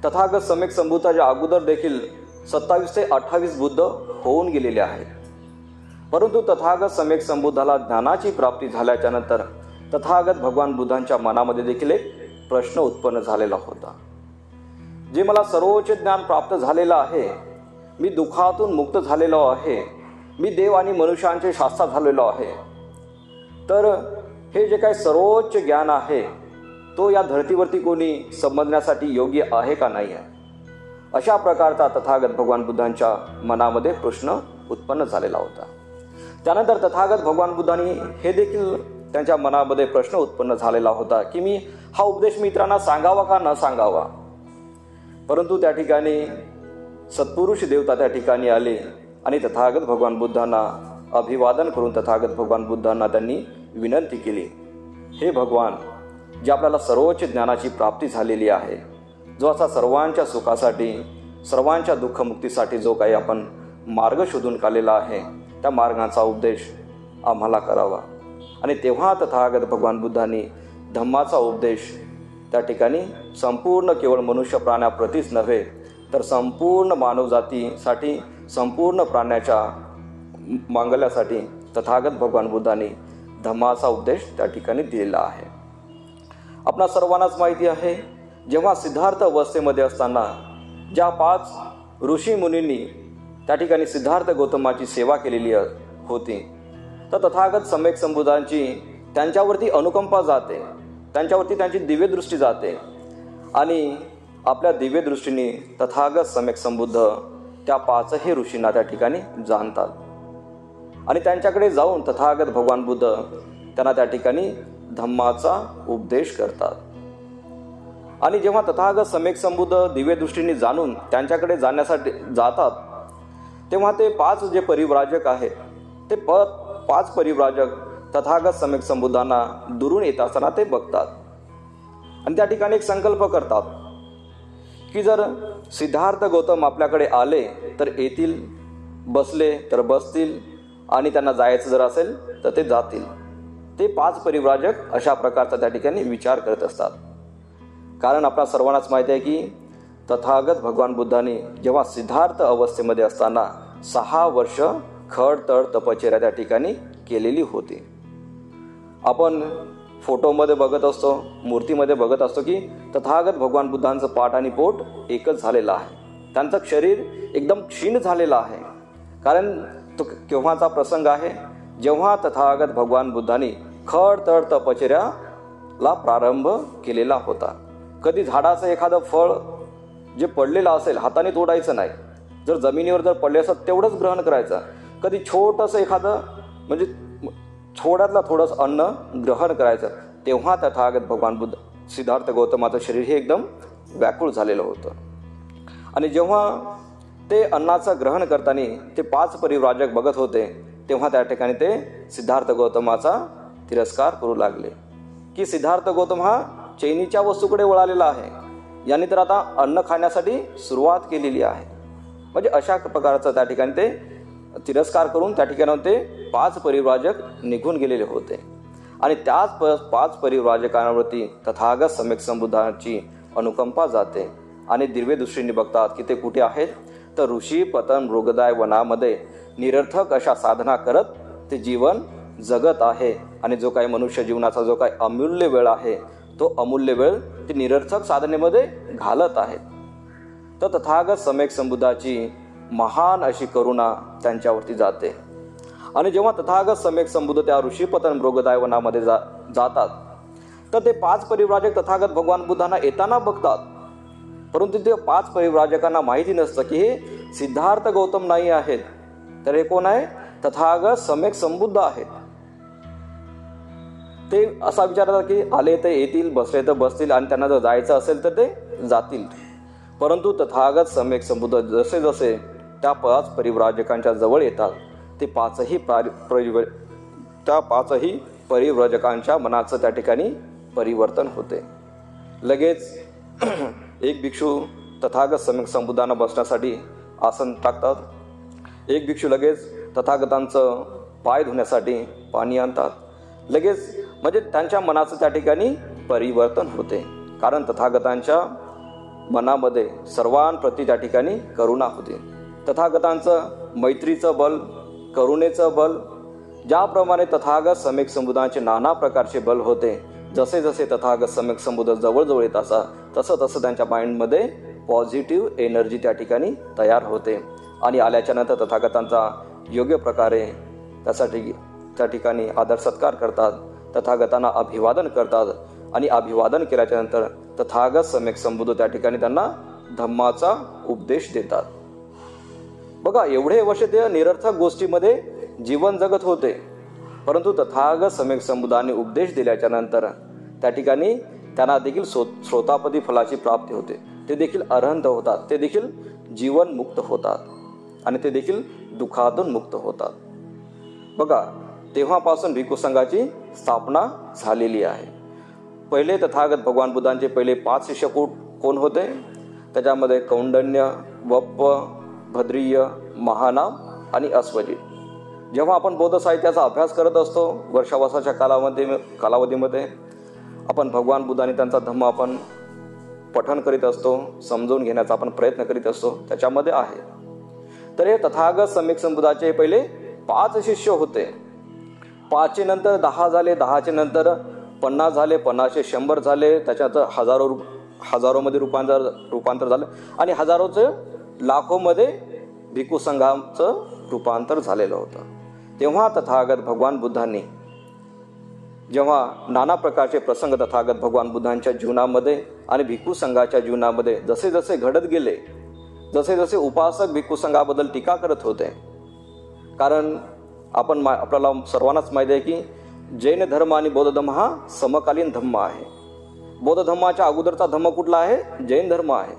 तथागत सम्यक संबुद्धाच्या अगोदर देखील 27 ते 28 बुद्ध होऊन गेलेले आहेत. परंतु तथागत सम्यक संबुद्धाला ज्ञानाची प्राप्ती झाल्याच्या नंतर तथागत भगवान बुद्धांच्या मनामध्ये देखील एक प्रश्न उत्पन्न झालेला होता. जे मला सर्वोच्च ज्ञान प्राप्त झालेलं आहे, मी दुःखातून मुक्त झालेलो आहे, मी देव आणि मनुष्यांचे शास्त्र झालेलो आहे, तर हे जे काही सर्वोच्च ज्ञान आहे तो या धर्तीवरती कोणी समजण्यासाठी योग्य आहे का नाही आहे, अशा प्रकारचा तथागत भगवान बुद्धांच्या मनामध्ये प्रश्न उत्पन्न झालेला होता. त्यानंतर तथागत भगवान बुद्धांनी हे देखील त्यांच्या मनामध्ये प्रश्न उत्पन्न झालेला होता की मी हा उपदेश मित्रांना सांगावा का न सांगावा. परंतु त्या ठिकाणी सत्पुरुष देवता त्या ठिकाणी आले आणि तथागत भगवान बुद्धांना अभिवादन करून तथागत भगवान बुद्धांना त्यांनी विनंती केली, हे भगवान, जे आपल्याला सर्वोच्च ज्ञानाची प्राप्ती झालेली आहे, जो असा सर्वांच्या सुखासाठी, सर्वांच्या दुःखमुक्तीसाठी जो काही आपण मार्ग शोधून काढलेला आहे, त्या मार्गाचा उपदेश आम्हाला करावा. आणि तेव्हा तथागत भगवान बुद्धांनी धम्माचा उपदेश त्या ठिकाणी संपूर्ण केवळ मनुष्य प्राण्याप्रतीच नव्हे तर संपूर्ण मानवजातीसाठी, संपूर्ण प्राण्याच्या मांगल्यासाठी तथागत भगवान बुद्धांनी धम्माचा उपदेश त्या ठिकाणी दिलेला आहे. आपणा सर्वांनाच माहिती आहे, जेव्हा सिद्धार्थ अवस्थेमध्ये असताना ज्या 5 ऋषी मुनींनी त्या ठिकाणी सिद्धार्थ गौतमाची सेवा केलेली होती, तर तथागत सम्यक संबुद्धांची त्यांच्यावरती अनुकंपा जाते, त्यांच्यावरती त्यांची दिव्यदृष्टी जाते आणि आपल्या दिव्यदृष्टीने तथागत सम्यक संबुद्ध त्या 5ही ऋषींना त्या ठिकाणी जाणतात आणि त्यांच्याकडे जाऊन तथागत भगवान बुद्ध त्यांना त्या ठिकाणी धम्माचा उपदेश करतात. आणि जेव्हा तथागत सम्यक संबुद्ध दिव्यदृष्टीने जाणून त्यांच्याकडे जाण्यासाठी जातात, तेव्हा ते 5 जे परिव्राजक आहेत ते 5 परिव्राजक तथागत सम्यक संबुद्धांना दुरून येत असताना ते बघतात आणि त्या ठिकाणी एक संकल्प करतात की जर सिद्धार्थ गौतम आपल्याकडे आले तर येतील, बसले तर बसतील आणि त्यांना जायचं जर असेल तर ते जातील. ते 5 परिव्राजक अशा प्रकारचा त्या ठिकाणी विचार करत असतात. कारण आपल्या सर्वांनाच माहिती आहे की तथागत भगवान बुद्धांनी जेव्हा सिद्धार्थ अवस्थेमध्ये असताना 6 वर्ष खडतड तपश्चर्या त्या ठिकाणी केलेली होती. आपण फोटोमध्ये बघत असतो, मूर्तीमध्ये बघत असतो की तथागत भगवान बुद्धांचं पाठ आणि पोट एकच झालेलं आहे. त्यांचं शरीर एकदम क्षीण झालेलं आहे. कारण तो केव्हाचा प्रसंग आहे, जेव्हा तथागत भगवान बुद्धांनी खडतड तपश्चर्याला प्रारंभ केलेला होता. कधी झाडाचं एखादं फळ जे पडलेलं असेल हाताने तोडायचं नाही, जर जमिनीवर जर पडले असेल तेवढंच ग्रहण करायचं. कधी छोटंसं एखादं म्हणजे थोड्यातला थोडंसं अन्न ग्रहण करायचं. तेव्हा तथागत भगवान बुद्ध सिद्धार्थ गौतमाचं शरीर हे एकदम व्याकुळ झालेलं होतं. आणि जेव्हा ते अन्नाचं ग्रहण करताना ते 5 परिव्राजक बघत होते, तेव्हा त्या ठिकाणी ते सिद्धार्थ गौतमाचा तिरस्कार करू लागले की सिद्धार्थ गौतम हा चैनीच्या वस्तूकडे वळालेला आहे, याने तर आता अन्न खाण्यासाठी सुरुवात केलेली आहे. म्हणजे अशा प्रकारचं त्या ठिकाणी ते तिरस्कार करून त्या ठिकाणी ते 5 परिव्राजक निघून गेलेले होते. आणि त्याच 5 परिव्राजकांवरती तथागत सम्यक संबुद्धांची अनुकंपा जाते आणि दिव्य दृष्टीने बघतात की ते कुठे आहेत, तर ऋषी पतन मृगदाय वनामध्ये निरर्थक अशा साधना करत ते जीवन जगत आहे. आणि जो काही मनुष्य जीवनाचा जो काही अमूल्य वेळ आहे तो अमूल्य वेळ ते निरर्थक साधनेमध्ये घालत आहेत. तर तथागत सम्यक संबुद्धाची महान अशी करुणा त्यांच्यावरती जाते. आणि जेव्हा तथागत सम्यक संबुद्ध त्या ऋषीपतन मृगदाय वनामध्ये जातात, तर ते 5 परिव्राजक तथागत भगवान बुद्धांना येताना बघतात. परंतु ते 5 परिव्राजकांना माहिती नसतं की हे सिद्धार्थ गौतम नाही आहेत, तर हे कोण आहे, तथागत सम्यक संबुद्ध आहेत. ते असा विचारतात की आले तर येतील, बसले तर बसतील आणि त्यांना जर जायचं असेल तर ते जातील. परंतु तथागत सम्यक संबुद्ध जसे जसे त्या 5 परिव्राजकांच्या जवळ येतात, ते 5ही परिव्राजकांच्या मनाचं त्या ठिकाणी परिवर्तन होते. लगेच एक भिक्षू तथागत सम्यक संबुद्धांना बसण्यासाठी आसन टाकतात. एक भिक्षू लगेच तथागतांचं पाय धुण्यासाठी पाणी आणतात. लगेच म्हणजे त्यांच्या मनाचं त्या ठिकाणी परिवर्तन होते. कारण तथागतांच्या मनामध्ये सर्वांप्रती त्या ठिकाणी करुणा होती. तथागतांचं मैत्रीचं बल, करुणेचं बल, ज्याप्रमाणे तथागत सम्यक संबुद्धांचे नाना प्रकारचे बल होते, जसे जसे तथागत सम्यक संबुद्ध जवळजवळ येत असा तसं तसं त्यांच्या माइंडमध्ये पॉझिटिव्ह एनर्जी त्या ठिकाणी तयार होते. आणि आल्याच्या नंतर तथागतांचा योग्य प्रकारे त्यासाठी त्या ठिकाणी आदर सत्कार करतात, तथागतांना अभिवादन करतात. आणि अभिवादन केल्याच्या नंतर तथागत सम्यक संबुद्ध त्या ठिकाणी त्यांना धम्माचा उपदेश देतात. बघा, एवढे वर्ष ते निरर्थक गोष्टीमध्ये जीवन जगत होते, परंतु तथागत सम्यक संबुद्धांनी उपदेश दिल्याच्या नंतर त्या ठिकाणी त्यांना देखील श्रोतापदी फलाची प्राप्ती होते. ते देखील अरहंत होतात, ते देखील जीवन मुक्त होतात आणि ते देखील दुःखातून मुक्त होतात. बघा, तेव्हापासून भिक्खू संघाची स्थापना झालेली आहे. पहिले तथागत भगवान बुद्धांचे पहिले 5 शिष्यकूट कोण होते? त्याच्यामध्ये कौंडन्य, वप्प, भद्रीय, महानाम आणि अश्वजित. जेव्हा आपण बौद्ध साहित्याचा अभ्यास करत असतो वर्षावासाच्या कालावधीमध्ये आपण भगवान बुद्धांनी त्यांचा धम्म आपण पठण करीत असतो, समजून घेण्याचा आपण प्रयत्न करीत असतो, त्याच्यामध्ये आहे. तर हे तथागत सम्यक संबुद्धाचे पहिले 5 शिष्य होते. 5चे नंतर 10 झाले, 10चे नंतर 50 झाले, 50चे 100 झाले, त्याच्यात हजारोमध्ये रूपांतर झालं आणि हजारोचं लाखोमध्ये भिक्खू संघाचं रूपांतर झालेलं होतं. तेव्हा तथागत भगवान बुद्धांनी जेव्हा नाना प्रकारचे प्रसंग तथागत भगवान बुद्धांच्या जीवनामध्ये आणि भिक्खू संघाच्या जीवनामध्ये जसे जसे घडत गेले, जसे जसे उपासक भिक्खू संघाबद्दल टीका करत होते. कारण आपल्याला सर्वांनाच माहिती आहे की जैन धर्म आणि बौद्ध धर्म हा समकालीन धर्म आहे. बौद्ध धर्माच्या अगोदरचा धर्म कुठला आहे? जैन धर्म आहे.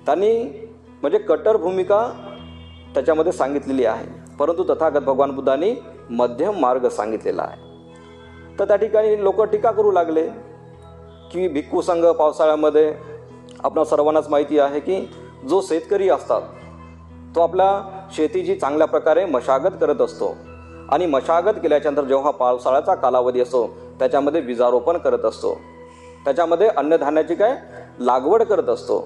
त्यांनी म्हणजे कट्टर भूमिका त्याच्यामध्ये सांगितलेली आहे, परंतु तथागत भगवान बुद्धांनी मध्यम मार्ग सांगितलेला आहे. तर त्या ठिकाणी लोक टीका करू लागले की भिक्खू संघ पावसाळ्यामध्ये आपल्या सर्वांनाच माहिती आहे की जो शेतकरी असतात तो आपल्या शेतीची चांगल्या प्रकारे मशागत करत असतो आणि मशागत केल्याच्यानंतर जेव्हा पावसाळ्याचा कालावधी असतो त्याच्यामध्ये बीजारोपण करत असतो, त्याच्यामध्ये अन्नधान्याची लागवड करत असतो.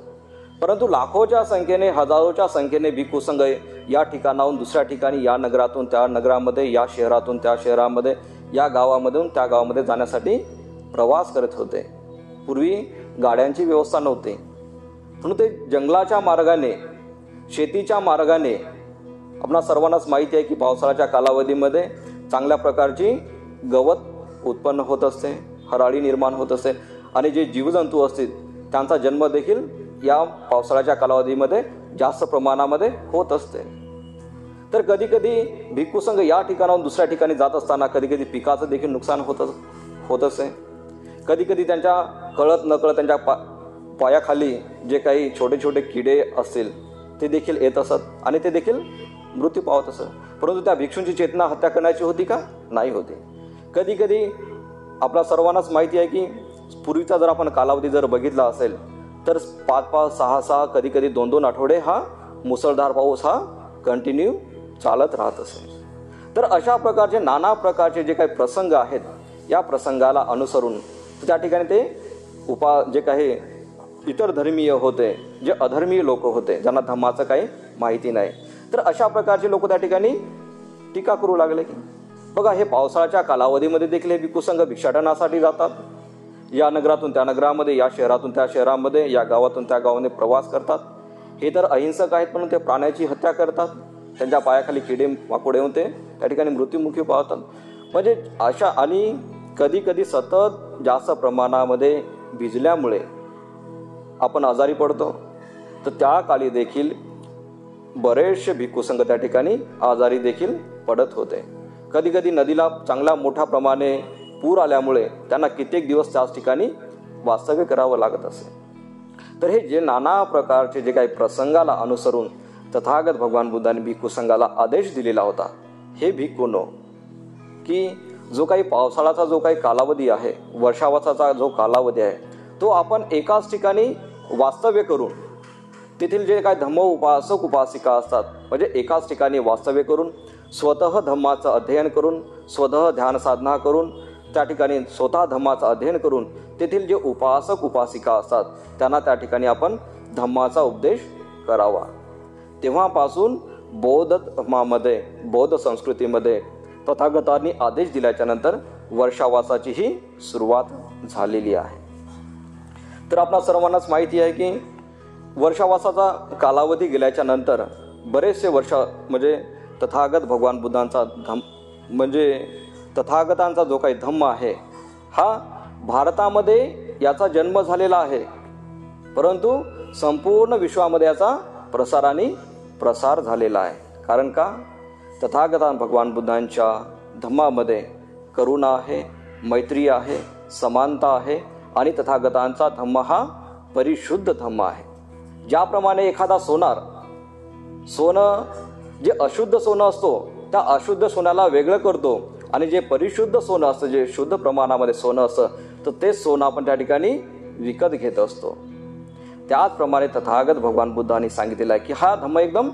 परंतु लाखोच्या संख्येने, हजारोच्या संख्येने भिक्खू संघ या ठिकाणाहून दुसऱ्या ठिकाणी, या नगरातून त्या नगरामध्ये, या शहरातून त्या शहरामध्ये, या गावामधून त्या गावामध्ये जाण्यासाठी प्रवास करत होते. पूर्वी गाड्यांची व्यवस्था नव्हती, म्हणून ते जंगलाच्या मार्गाने, शेतीच्या मार्गाने, आपणा सर्वांनाच माहिती आहे की पावसाळ्याच्या कालावधीमध्ये चांगल्या प्रकारची गवत उत्पन्न होत असते, हराळी निर्माण होत असते आणि जे जीवजंतू असतील त्यांचा जन्म देखील या पावसाळ्याच्या कालावधीमध्ये जास्त प्रमाणामध्ये होत असते. तर कधी कधी भिक्खू संघ या ठिकाणाहून दुसऱ्या ठिकाणी जात असताना कधी कधी पिकाचं देखील नुकसान होत असते. कधी कधी त्यांच्या कळत नकळत त्यांच्या पायाखाली जे काही छोटे छोटे किडे असतील ते देखील येत असत आणि ते देखील मृत्यू पावत असत. परंतु त्या भिक्षूंची चेतना हत्या करण्याची होती का? नाही होती. कधी कधी आपल्या सर्वांनाच माहिती आहे की पूर्वीचा जर आपण कालावधी जर बघितला असेल तर 5-5, 6-6, कधी कधी 2-2 आठवडे हा मुसळधार पाऊस हा कंटिन्यू चालत राहत असेल. तर अशा प्रकारचे नाना प्रकारचे जे काही प्रसंग आहेत, या प्रसंगाला अनुसरून त्या ठिकाणी ते जे काही इतर धर्मीय होते, जे अधर्मीय लोक होते, ज्यांना धम्माचं काही माहिती नाही, तर अशा प्रकारचे लोक त्या ठिकाणी टीका करू लागले की बघा, हे पावसाळ्याच्या कालावधीमध्ये देखील हे भिक्खू संघ भिक्षाटनासाठी जातात, या नगरातून त्या नगरामध्ये, या शहरातून त्या शहरामध्ये, या गावातून त्या गावामध्ये प्रवास करतात. हे तर अहिंसक आहेत, म्हणून ते प्राण्याची हत्या करतात, त्यांच्या पायाखाली किडे माकोडे येऊन ते त्या ठिकाणी मृत्युमुखी पावतात. म्हणजे अशा आणि कधी कधी सतत जास्त प्रमाणामध्ये भिजल्यामुळे आपण आजारी पडतो. तर त्या काळी देखील बरेचसे भिक्खू संघ त्या ठिकाणी आजारी देखील पडत होते. कधी कधी नदीला चांगला मोठ्या प्रमाणे पूर आल्यामुळे त्यांना कित्येक दिवस त्याच ठिकाणी वास्तव्य करावं लागत असे. तर हे जे नाना प्रकारचे जे काही प्रसंगाला अनुसरून तथागत भगवान बुद्धांनी भिक्खू संघाला आदेश दिलेला होता, हे भिक्खूंनो, की जो काही पावसाळ्याचा जो काही कालावधी आहे, वर्षावसाचा जो कालावधी आहे, तो आपण एकाच ठिकाणी वास्तव्य करून, तेथील जे काही धम्म उपासक उपासिका असतात, म्हणजे एकाच ठिकाणी वास्तव्य करून, स्वतः धम्माचं अध्ययन करून, स्वतः ध्यान साधना करून, त्या ठिकाणी स्वतः धम्माचं अध्ययन करून तेथील जे उपासक उपासिका असतात त्यांना त्या ठिकाणी आपण धम्माचा उपदेश करावा. तेव्हापासून बौद्ध धर्मामध्ये, बौद्ध संस्कृतीमध्ये तथागतांनी आदेश दिल्याच्या नंतर वर्षावासाची ही सुरुवात झालेली आहे. तर आपणा सर्वांनाच माहिती आहे की वर्षावासाचा कालावधी गेल्याच्या नंतर बरेचसे वर्ष म्हणजे तथागत भगवान बुद्धांचा म्हणजे तथागतांचा जो काही धम्म आहे हा भारतामध्ये याचा जन्म झालेला आहे, परंतु संपूर्ण विश्वामध्ये याचा प्रसार झालेला आहे. कारण का? तथागता भगवान बुद्धांच्या धम्मामध्ये करुणा आहे, मैत्री आहे, समानता आहे आणि तथागतांचा धम्म हा परिशुद्ध धम्म आहे. ज्याप्रमाणे एखादा सोनं जे अशुद्ध सोनं असतो त्या अशुद्ध सोन्याला वेगळं करतो आणि जे परिशुद्ध सोनं असतं, जे शुद्ध प्रमाणामध्ये सोनं असतं, तर तेच सोनं आपण त्या ठिकाणी विकत घेत असतो. त्याचप्रमाणे तथागत भगवान बुद्धांनी सांगितलेलं आहे की हा धम्म एकदम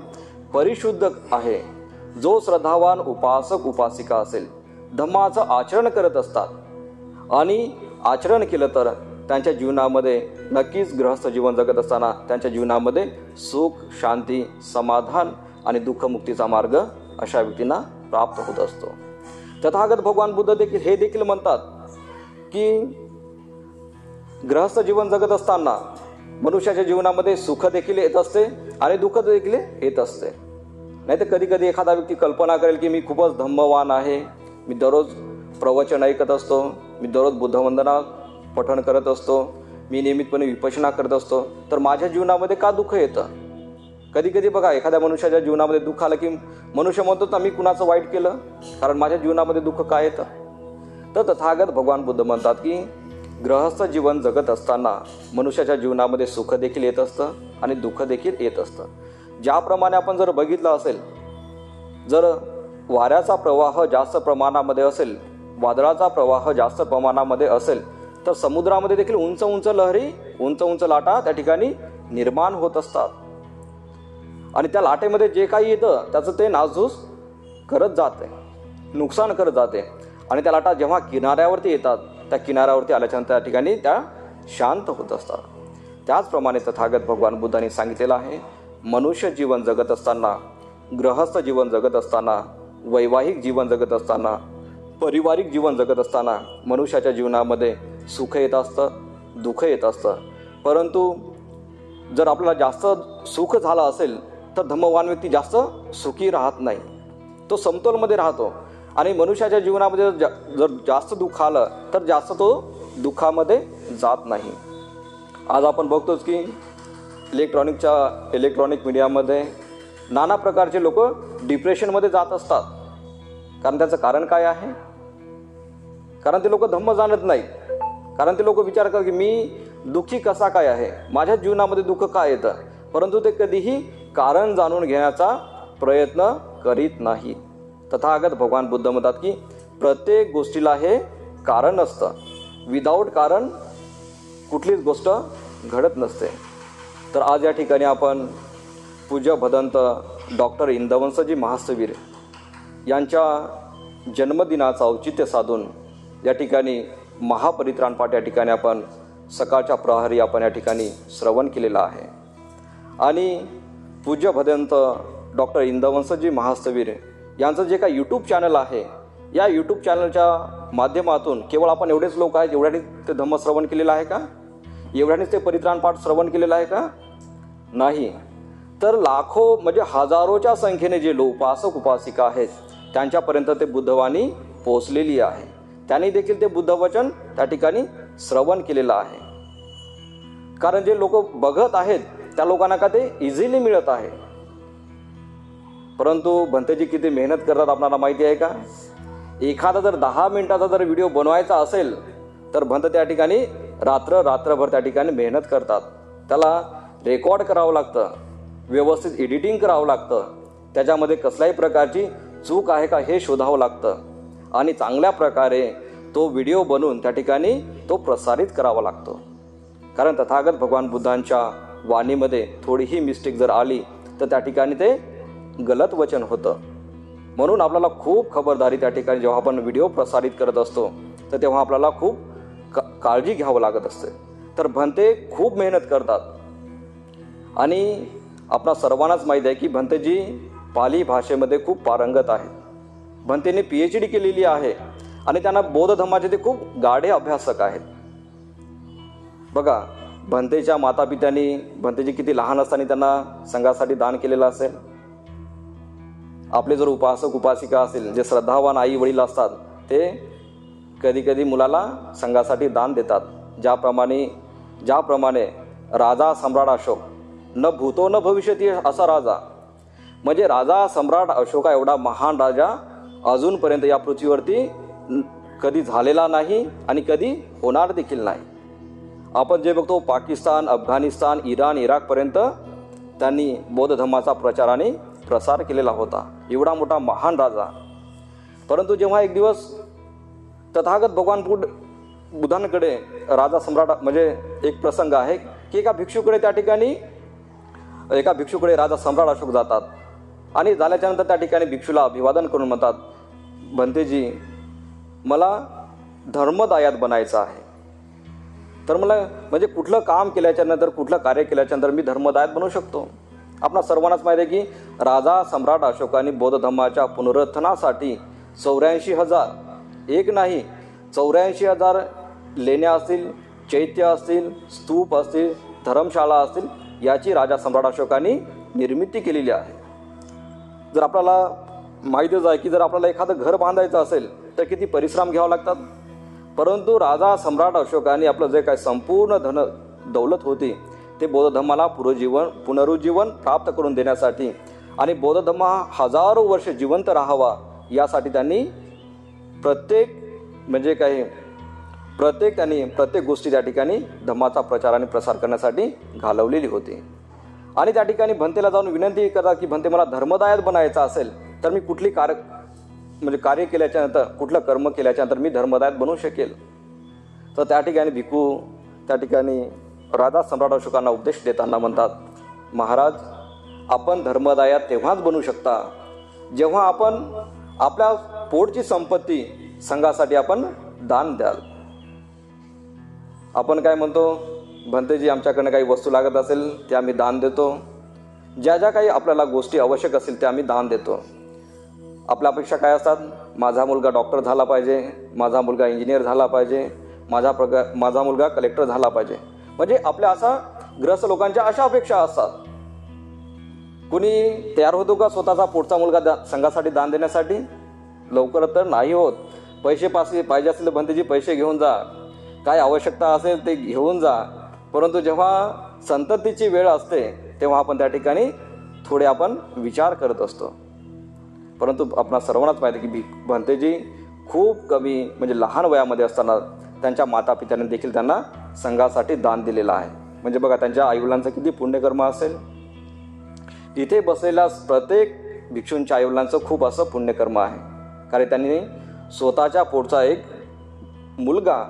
परिशुद्ध आहे. जो श्रद्धावान उपासक उपासिका असेल, धम्माचं आचरण करत असतात आणि आचरण केलं तर त्यांच्या जीवनामध्ये नक्कीच गृहस्थ जीवन जगत असताना त्यांच्या जीवनामध्ये सुख, शांती, समाधान आणि दुःखमुक्तीचा मार्ग अशा व्यक्तींना प्राप्त होत असतो. तथागत भगवान बुद्ध देखील हे देखील म्हणतात की गृहस्थ जीवन जगत असताना मनुष्याच्या जीवनामध्ये सुख देखील येत असते आणि दुःख देखील येत असते. नाही तर कधी कधी एखादा व्यक्ती कल्पना करेल की मी खूपच धम्मवान आहे, मी दररोज प्रवचन ऐकत असतो, मी दररोज बुद्धवंदना पठण करत असतो, मी नियमितपणे विपश्यना करत असतो, तर माझ्या जीवनामध्ये का दुःख येतं. कधी कधी बघा एखाद्या मनुष्याच्या जीवनामध्ये दुःख आलं की मनुष्य म्हणतो तर मी कुणाचं वाईट केलं, कारण माझ्या जीवनामध्ये दुःख काय येतं. तर तथागत भगवान बुद्ध म्हणतात की गृहस्थ जीवन जगत असताना मनुष्याच्या जीवनामध्ये सुख देखील येत असतं आणि दुःख देखील येत असतं. ज्याप्रमाणे आपण जर बघितलं असेल, जर वाऱ्याचा प्रवाह जास्त प्रमाणामध्ये असेल, वादळाचा प्रवाह जास्त प्रमाणामध्ये असेल, तर समुद्रामध्ये देखील उंच उंच लहरी, उंच उंच लाटा त्या ठिकाणी निर्माण होत असतात. आणि त्या लाटेमध्ये जे काही येतं त्याचं ते नासधूस करत जाते, नुकसान करत जाते. आणि त्या लाटा जेव्हा किनाऱ्यावरती येतात, त्या किनाऱ्यावरती आल्याच्यानंतर त्या ठिकाणी त्या शांत होत असतात. त्याचप्रमाणे तथागत भगवान बुद्धांनी सांगितलेलं आहे, मनुष्य जीवन जगत असताना, गृहस्थ जीवन जगत असताना, वैवाहिक जीवन जगत असताना, पारिवारिक जीवन जगत असताना मनुष्याच्या जीवनामध्ये सुख येत असतं, दुःख येत असतं. परंतु जर आपल्याला जास्त सुख झालं असेल तर धम्मवान व्यक्ती जास्त सुखी राहत नाही, तो समतोलमध्ये राहतो. आणि मनुष्याच्या जीवनामध्ये जर जास्त दुःख आलं तर जास्त तो दुःखामध्ये जात नाही. आज आपण बघतोच की इलेक्ट्रॉनिक मीडियामध्ये नाना प्रकारचे लोक डिप्रेशनमध्ये जात असतात. कारण त्याचं कारण काय आहे? कारण ते लोक धम्म जाणत नाही. कारण ते लोक विचार करतात की मी दुःखी कसा काय आहे, माझ्या जीवनामध्ये दुःख काय येतं, परंतु ते कधीही कारण जाणून घेण्याचा प्रयत्न करीत नाही. तथागत भगवान बुद्ध म्हणतात की प्रत्येक गोष्टीला हे कारण असतं, विदाऊट कारण कुठलीच गोष्ट घडत नसते. तर आज या ठिकाणी आपण पूज्य भदंत डॉक्टर इंदवंसजी महास्तवीर यांच्या जन्मदिनाचं औचित्य साधून या ठिकाणी महापरित्राण पाठ या ठिकाणी आपण सकाळच्या प्रहरी आपण या ठिकाणी श्रवण केलेलं आहे. आणि पूज्य भदंत डॉक्टर इंदवंसजी महास्तवीर यांचं जे काही यूट्यूब चॅनल आहे, या यूट्यूब चॅनलच्या माध्यमातून केवळ आपण एवढेच लोक आहेत एवढ्यानेच ते धम्मश्रवण केलेलं आहे का? एवढ्यानेच ते परित्राण पाठ श्रवण केलेलं आहे का? नाही. तर लाखो म्हणजे हजारोच्या संख्येने जे लोक उपासक उपासिका आहेत त्यांच्यापर्यंत ते बुद्धवाणी पोहोचलेली आहे. त्यांनी देखील ते बुद्धवचन त्या ठिकाणी श्रवण केलेलं आहे. कारण जे लोक बघत आहेत त्या लोकांना का ते इझिली मिळत आहे. परंतु भंतेजी किती मेहनत करतात आपल्याला माहिती आहे का? एखादा जर 10 मिनिटाचा जर व्हिडिओ बनवायचा असेल तर भंत त्या ठिकाणी रात्रभर त्या ठिकाणी मेहनत करतात. त्याला रेकॉर्ड करावं लागतं, व्यवस्थित एडिटिंग करावं लागतं, त्याच्यामध्ये कसल्याही प्रकारची चूक आहे का हे शोधावं लागतं आणि चांगल्या प्रकारे तो व्हिडिओ बनवून त्या ठिकाणी तो प्रसारित करावा लागतो. कारण तथागत भगवान बुद्धांच्या वाणीमध्ये थोडीही मिस्टेक जर आली तर त्या ठिकाणी ते गलत वचन होतं. म्हणून आपल्याला खूप खबरदारी त्या ठिकाणी जेव्हा आपण व्हिडिओ प्रसारित करत असतो तर तेव्हा आपल्याला खूप काळजी घ्यावं लागत असते. तर भंते खूप मेहनत करतात आणि आपणा सर्वांनाच माहीत आहे की भंतेजी पाली भाषेमध्ये खूप पारंगत आहेत. भंतेने PhD केलेली आहे आणि त्यांना बौद्ध धर्माचे ते खूप गाढे अभ्यासक आहेत. बघा, भंतेच्या मातापित्यांनी भंतेजी किती लहान असताना त्यांना संघासाठी दान केलेलं असेल. आपले जर उपासक उपासिका असेल, जे श्रद्धावान आई वडील असतात, ते कधी कधी मुलाला संघासाठी दान देतात. ज्याप्रमाणे राजा सम्राट अशोक, न भूतो न भविष्यती असा राजा, म्हणजे राजा सम्राट अशोका एवढा महान राजा अजूनपर्यंत या पृथ्वीवरती कधी झालेला नाही आणि कधी होणार देखील नाही. आपण जे बघतो पाकिस्तान, अफगाणिस्तान, इराण, इराकपर्यंत त्यांनी बौद्ध धर्माचा प्रचार आणि प्रसार केलेला होता, एवढा मोठा महान राजा. परंतु जेव्हा एक दिवस तथागत भगवान बुद्धांकडे राजा सम्राट, म्हणजे एक प्रसंग आहे की एका भिक्षूकडे राजा सम्राट अशोक जातात आणि झाल्याच्या नंतर त्या ठिकाणी भिक्षूला अभिवादन करून म्हणतात, भंतेजी मला धर्मदायात बनायचं आहे. तर मला म्हणजे कुठलं काम केल्याच्या नंतर, कुठलं कार्य केल्याच्या नंतर मी धर्मदायात बनू शकतो. आपणा सर्वांनाच माहिती आहे की राजा सम्राट अशोकाने बौद्ध धर्माच्या पुनरुत्थानासाठी 84,000 एक नाही 84,000 लेण्या असतील, चैत्य असतील, स्तूप असतील, धर्मशाळा असतील, याची राजा सम्राट अशोकाने निर्मिती केलेली आहे. जर आपल्याला माहीतच आहे की जर आपल्याला एखादं घर बांधायचं असेल तर किती परिश्रम घ्यावं लागतात. परंतु राजा सम्राट अशोकाने आपलं जे काय संपूर्ण धन दौलत होती ते बौद्ध धर्माला पुनरुज्जीवन प्राप्त करून देण्यासाठी आणि बौद्ध धर्म हजारो वर्ष जिवंत राहावा यासाठी त्यांनी प्रत्येक गोष्टी त्या ठिकाणी धम्माचा प्रचार आणि प्रसार करण्यासाठी घालवलेली होती. आणि त्या ठिकाणी भंतेला जाऊन विनंती करतात की भंते मला धर्मदायक बनायचा असेल तर मी कुठली कार्य केल्याच्यानंतर कुठलं कर्म केल्याच्यानंतर मी धर्मदायक बनू शकेल. तर त्या ठिकाणी भिक्खू त्या ठिकाणी राजा सम्राट अशोकांना उपदेश देताना म्हणतात, महाराज आपण धर्मदायक तेव्हाच बनू शकता जेव्हा आपण आपल्या पोटची संपत्ती संघासाठी आपण दान द्याल. आपण काय म्हणतो, भंतेजी आमच्याकडनं काही वस्तू लागत असेल ते आम्ही दान देतो, ज्या ज्या काही आपल्याला गोष्टी आवश्यक असतील त्या आम्ही दान देतो. आपल्या अपेक्षा काय असतात, माझा मुलगा डॉक्टर झाला पाहिजे, माझा मुलगा इंजिनियर झाला पाहिजे, माझा मुलगा कलेक्टर झाला पाहिजे. म्हणजे आपल्या असा ग्रस्त लोकांच्या अशा अपेक्षा असतात. कुणी तयार होतो का स्वतःचा पोटचा मुलगा संघासाठी दान देण्यासाठी? लवकर तर नाही होत. पैसे पाहिजे असतील तर भंतेजी पैसे घेऊन जा, काय आवश्यकता असेल ते घेऊन जा. परंतु जेव्हा संततीची वेळ असते तेव्हा आपण त्या ठिकाणी थोडे आपण विचार करत असतो. परंतु आपणा सर्वांनाच माहिती की भंतेजी खूप कमी म्हणजे लहान वयामध्ये असताना त्यांच्या मातापित्याने देखील त्यांना संघासाठी दान दिलेलं आहे. म्हणजे बघा त्यांच्या आईवडिलांचं किती पुण्यकर्म असेल. इथे बसलेल्या प्रत्येक भिक्षूंच्या आईवडिलांचं खूप असं पुण्यकर्म आहे, कारण त्यांनी स्वतःच्या पोटचा एक मुलगा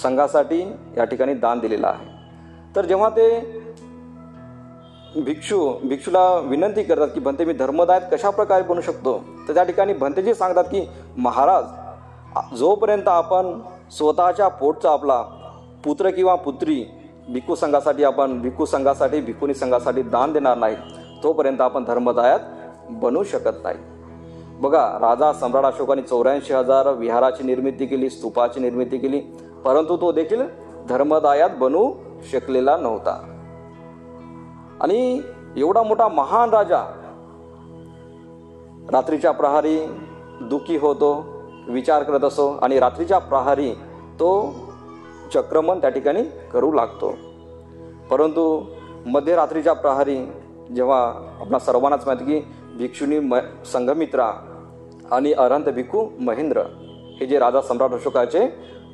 संघासाठी या ठिकाणी दान दिलेला आहे. तर जेव्हा ते भिक्षूला विनंती करतात की भंते मी धर्मदायक कशा प्रकारे बनू शकतो, तर त्या ठिकाणी भंतेजी सांगतात की महाराज जोपर्यंत आपण स्वतःच्या पोटचा आपला पुत्र किंवा पुत्री भिक्खू संघासाठी भिक्खुनी संघासाठी दान देणार नाही तोपर्यंत आपण धर्मदायक बनू शकत नाही. बघा राजा सम्राट अशोकाने 84,000 विहाराची निर्मिती केली, स्तूपाची निर्मिती केली, परंतु तो देखील धर्मदायक बनू शकलेला नव्हता. आणि एवढा मोठा महान राजा रात्रीच्या प्रहारी दुःखी होतो, विचार करत असो आणि रात्रीच्या प्रहारी तो चक्रमन त्या ठिकाणी करू लागतो. परंतु मध्यरात्रीच्या प्रहारी जेव्हा आपल्या सर्वांनाच माहिती की भिक्षुनी संघमित्रा आणि अरहंत भिक्खू महेंद्र हे जे राजा सम्राट अशोकाचे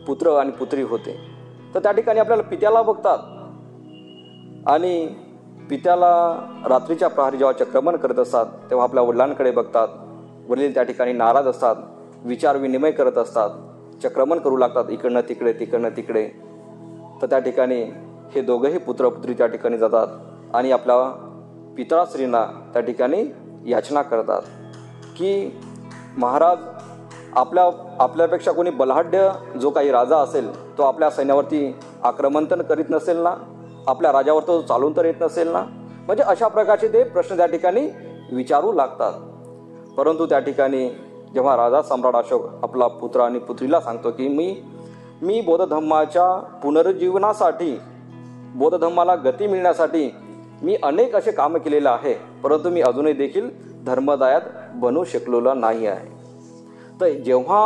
पुत्र आणि पुत्री होते, तर त्या ठिकाणी आपल्याला पित्याला बघतात आणि पित्याला रात्रीच्या प्रहारी जेव्हा चक्रमन करत असतात तेव्हा आपल्या वडिलांकडे बघतात. वडील त्या ठिकाणी नाराज असतात, विचार विनिमय करत असतात, चक्रमन करू लागतात इकडनं तिकडे तिकडनं तिकडे. तर त्या ठिकाणी हे दोघंही पुत्र पुत्री त्या ठिकाणी जातात आणि आपल्या पिताश्रींना त्या ठिकाणी याचना करतात की महाराज आपल्यापेक्षा कोणी बलाढ्य जो काही राजा असेल तो आपल्या सैन्यावरती आक्रमण तर करीत नसेल ना, आपल्या राजावर तो चालून तर येत नसेल ना. म्हणजे अशा प्रकारचे ते प्रश्न त्या ठिकाणी विचारू लागतात. परंतु त्या ठिकाणी जेव्हा राजा सम्राट अशोक आपला पुत्र आणि पुत्रीला सांगतो की मी बौद्ध धर्माच्या पुनरुज्जीवनासाठी बौद्ध धर्माला गती मिळण्यासाठी मी अनेक असे काम केलेले आहे, परंतु मी अजूनही देखील धर्मदायक बनू शकलेलो नाही आहे. तर जेव्हा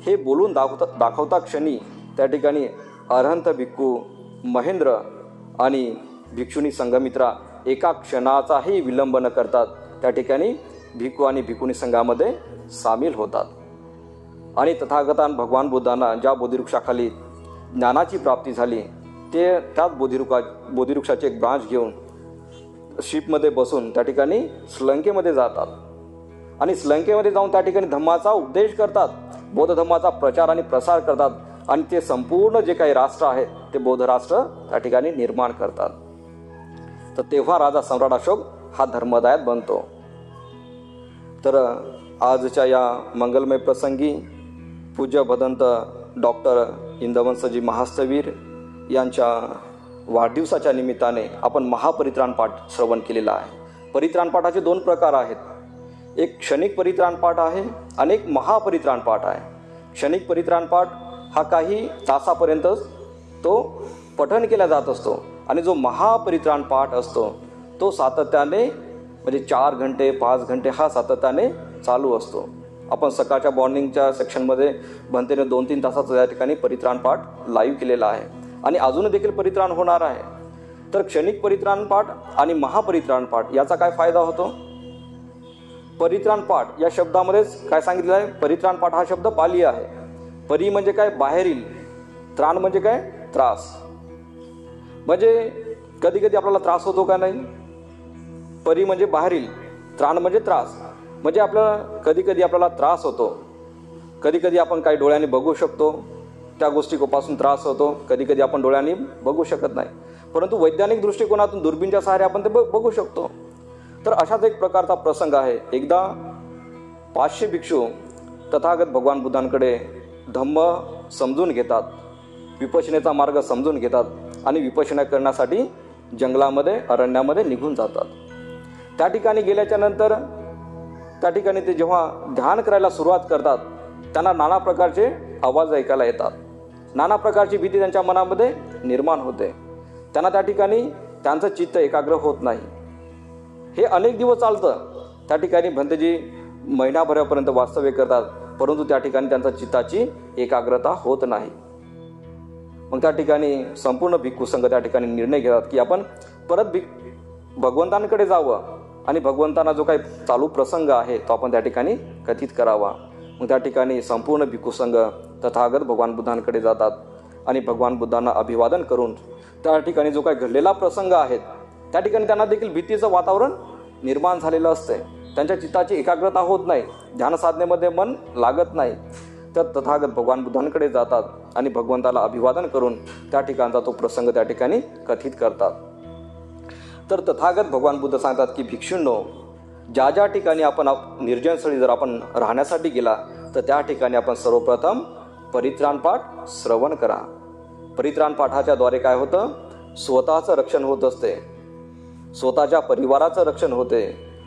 हे बोलून दाखवता क्षणी त्या ठिकाणी अरहंत भिक्खू महेंद्र आणि भिक्षुनी संघमित्रा एका क्षणाचाही विलंब न करतात त्या ठिकाणी भिक्खू आणि भिक्खुनी संघामध्ये सामील होतात. आणि तथागतान भगवान बुद्धांना ज्या बोधिवृक्षाखाली ज्ञानाची प्राप्ती झाली ते त्याच बोधिवृक्षाचे एक ब्रांच घेऊन शिपमध्ये बसून त्या ठिकाणी श्रीलंकेमध्ये जातात आणि श्रीलंकेमध्ये जाऊन त्या ठिकाणी धम्माचा उपदेश करतात, बौद्ध धम्माचा प्रचार आणि प्रसार करतात आणि ते संपूर्ण जे काही राष्ट्र आहेत ते बौद्ध राष्ट्र त्या ठिकाणी निर्माण करतात. तर तेव्हा राजा सम्राट अशोक हा धर्मदायक बनतो. तर आजच्या या मंगलमय प्रसंगी पूज्य भदंत डॉक्टर इंदवंसजी महास्तवीर यांच्या वाढदिवसाच्या निमित्ताने आपण महापरित्राण पाठ श्रवण केलेला आहे. परित्राण पाठाचे 2 प्रकार आहेत. एक क्षणिक परित्राण पाठ आहे आणि एक महापरित्राण पाठ आहे. क्षणिक परित्राण पाठ हा काही तासापर्यंत तो पठण केला जात असतो आणि जो महापरित्राण पाठ असतो तो सातत्याने म्हणजे 4 घंटे 5 घंटे हा सातत्याने चालू असतो. आपण सकाळच्या मॉर्निंगच्या सेक्शनमध्ये भंतेने 2-3 तासाचा या ठिकाणी परित्राण पाठ लाईव्ह केलेला आहे आणि अजून देखील परित्राण होणार आहे. तर क्षणिक परित्राण पाठ आणि महापरित्राण पाठ याचा काय फायदा होतो? परित्राण पाठ या शब्दामध्येच काय सांगितलं आहे? परित्राण पाठ हा शब्द पाली आहे. परी म्हणजे काय? बाहेरील. त्राण म्हणजे काय? त्रास. म्हणजे कधी कधी आपल्याला त्रास होतो का नाही? परी म्हणजे बाहेरील, त्राण म्हणजे त्रास. म्हणजे आपल्याला कधी कधी आपल्याला त्रास होतो. कधी कधी आपण काही डोळ्यांनी बघू शकतो, त्या गोष्टीपासून त्रास होतो. कधी कधी आपण डोळ्यांनी बघू शकत नाही, परंतु वैज्ञानिक दृष्टिकोनातून दुर्बीनच्या सहारे आपण ते बघू शकतो. तर अशाच एक प्रकारचा प्रसंग आहे. एकदा 500 भिक्षू तथागत भगवान बुद्धांकडे धम्म समजून घेतात, विपश्यनेचा मार्ग समजून घेतात आणि विपश्यना करण्यासाठी जंगलामध्ये अरण्यामध्ये निघून जातात. त्या ठिकाणी गेल्याच्या नंतर त्या ठिकाणी ते जेव्हा ध्यान करायला सुरुवात करतात त्यांना नाना प्रकारचे आवाज ऐकायला येतात. नाना प्रकारची भीती त्यांच्या मनामध्ये निर्माण होते. त्यांना त्या ठिकाणी त्यांचं चित्त एकाग्र होत नाही. हे अनेक दिवस चालतं. त्या ठिकाणी भंतेजी महिनाभरापर्यंत वास्तव्य करतात, परंतु त्या ठिकाणी त्यांच्या चित्ताची एकाग्रता होत नाही. मग त्या ठिकाणी संपूर्ण भिक्खू संघ त्या ठिकाणी निर्णय घेतात की आपण परत भगवंतांकडे जावं आणि भगवंतांना जो काही चालू प्रसंग आहे तो आपण त्या ठिकाणी कथित करावा. मग त्या ठिकाणी संपूर्ण भिक्खू संघ तथागत भगवान बुद्धांकडे जातात आणि भगवान बुद्धांना अभिवादन करून त्या ठिकाणी जो काही घडलेला प्रसंग आहे त्या ठिकाणी त्यांना देखील भीतीचं वातावरण निर्माण झालेलं असते. त्यांच्या चित्ताची एकाग्रता होत नाही, ध्यान साधनेमध्ये मन लागत नाही. तर तथागत भगवान बुद्धांकडे जातात आणि भगवंताला अभिवादन करून त्या ठिकाणचा तो प्रसंग त्या ठिकाणी कथित करतात. तर तथागत भगवान बुद्ध सांगतात की भिक्षूंनो, ज्या ज्या ठिकाणी आपण निर्जनस्थळी जर आपण राहण्यासाठी गेला तर त्या ठिकाणी आपण सर्वप्रथम परित्राण पाठ श्रवण करा. परित्राण पाठाच्या द्वारे काय होतं? स्वतःचं रक्षण होत असते, स्वतःच्या परिवाराचं रक्षण होते,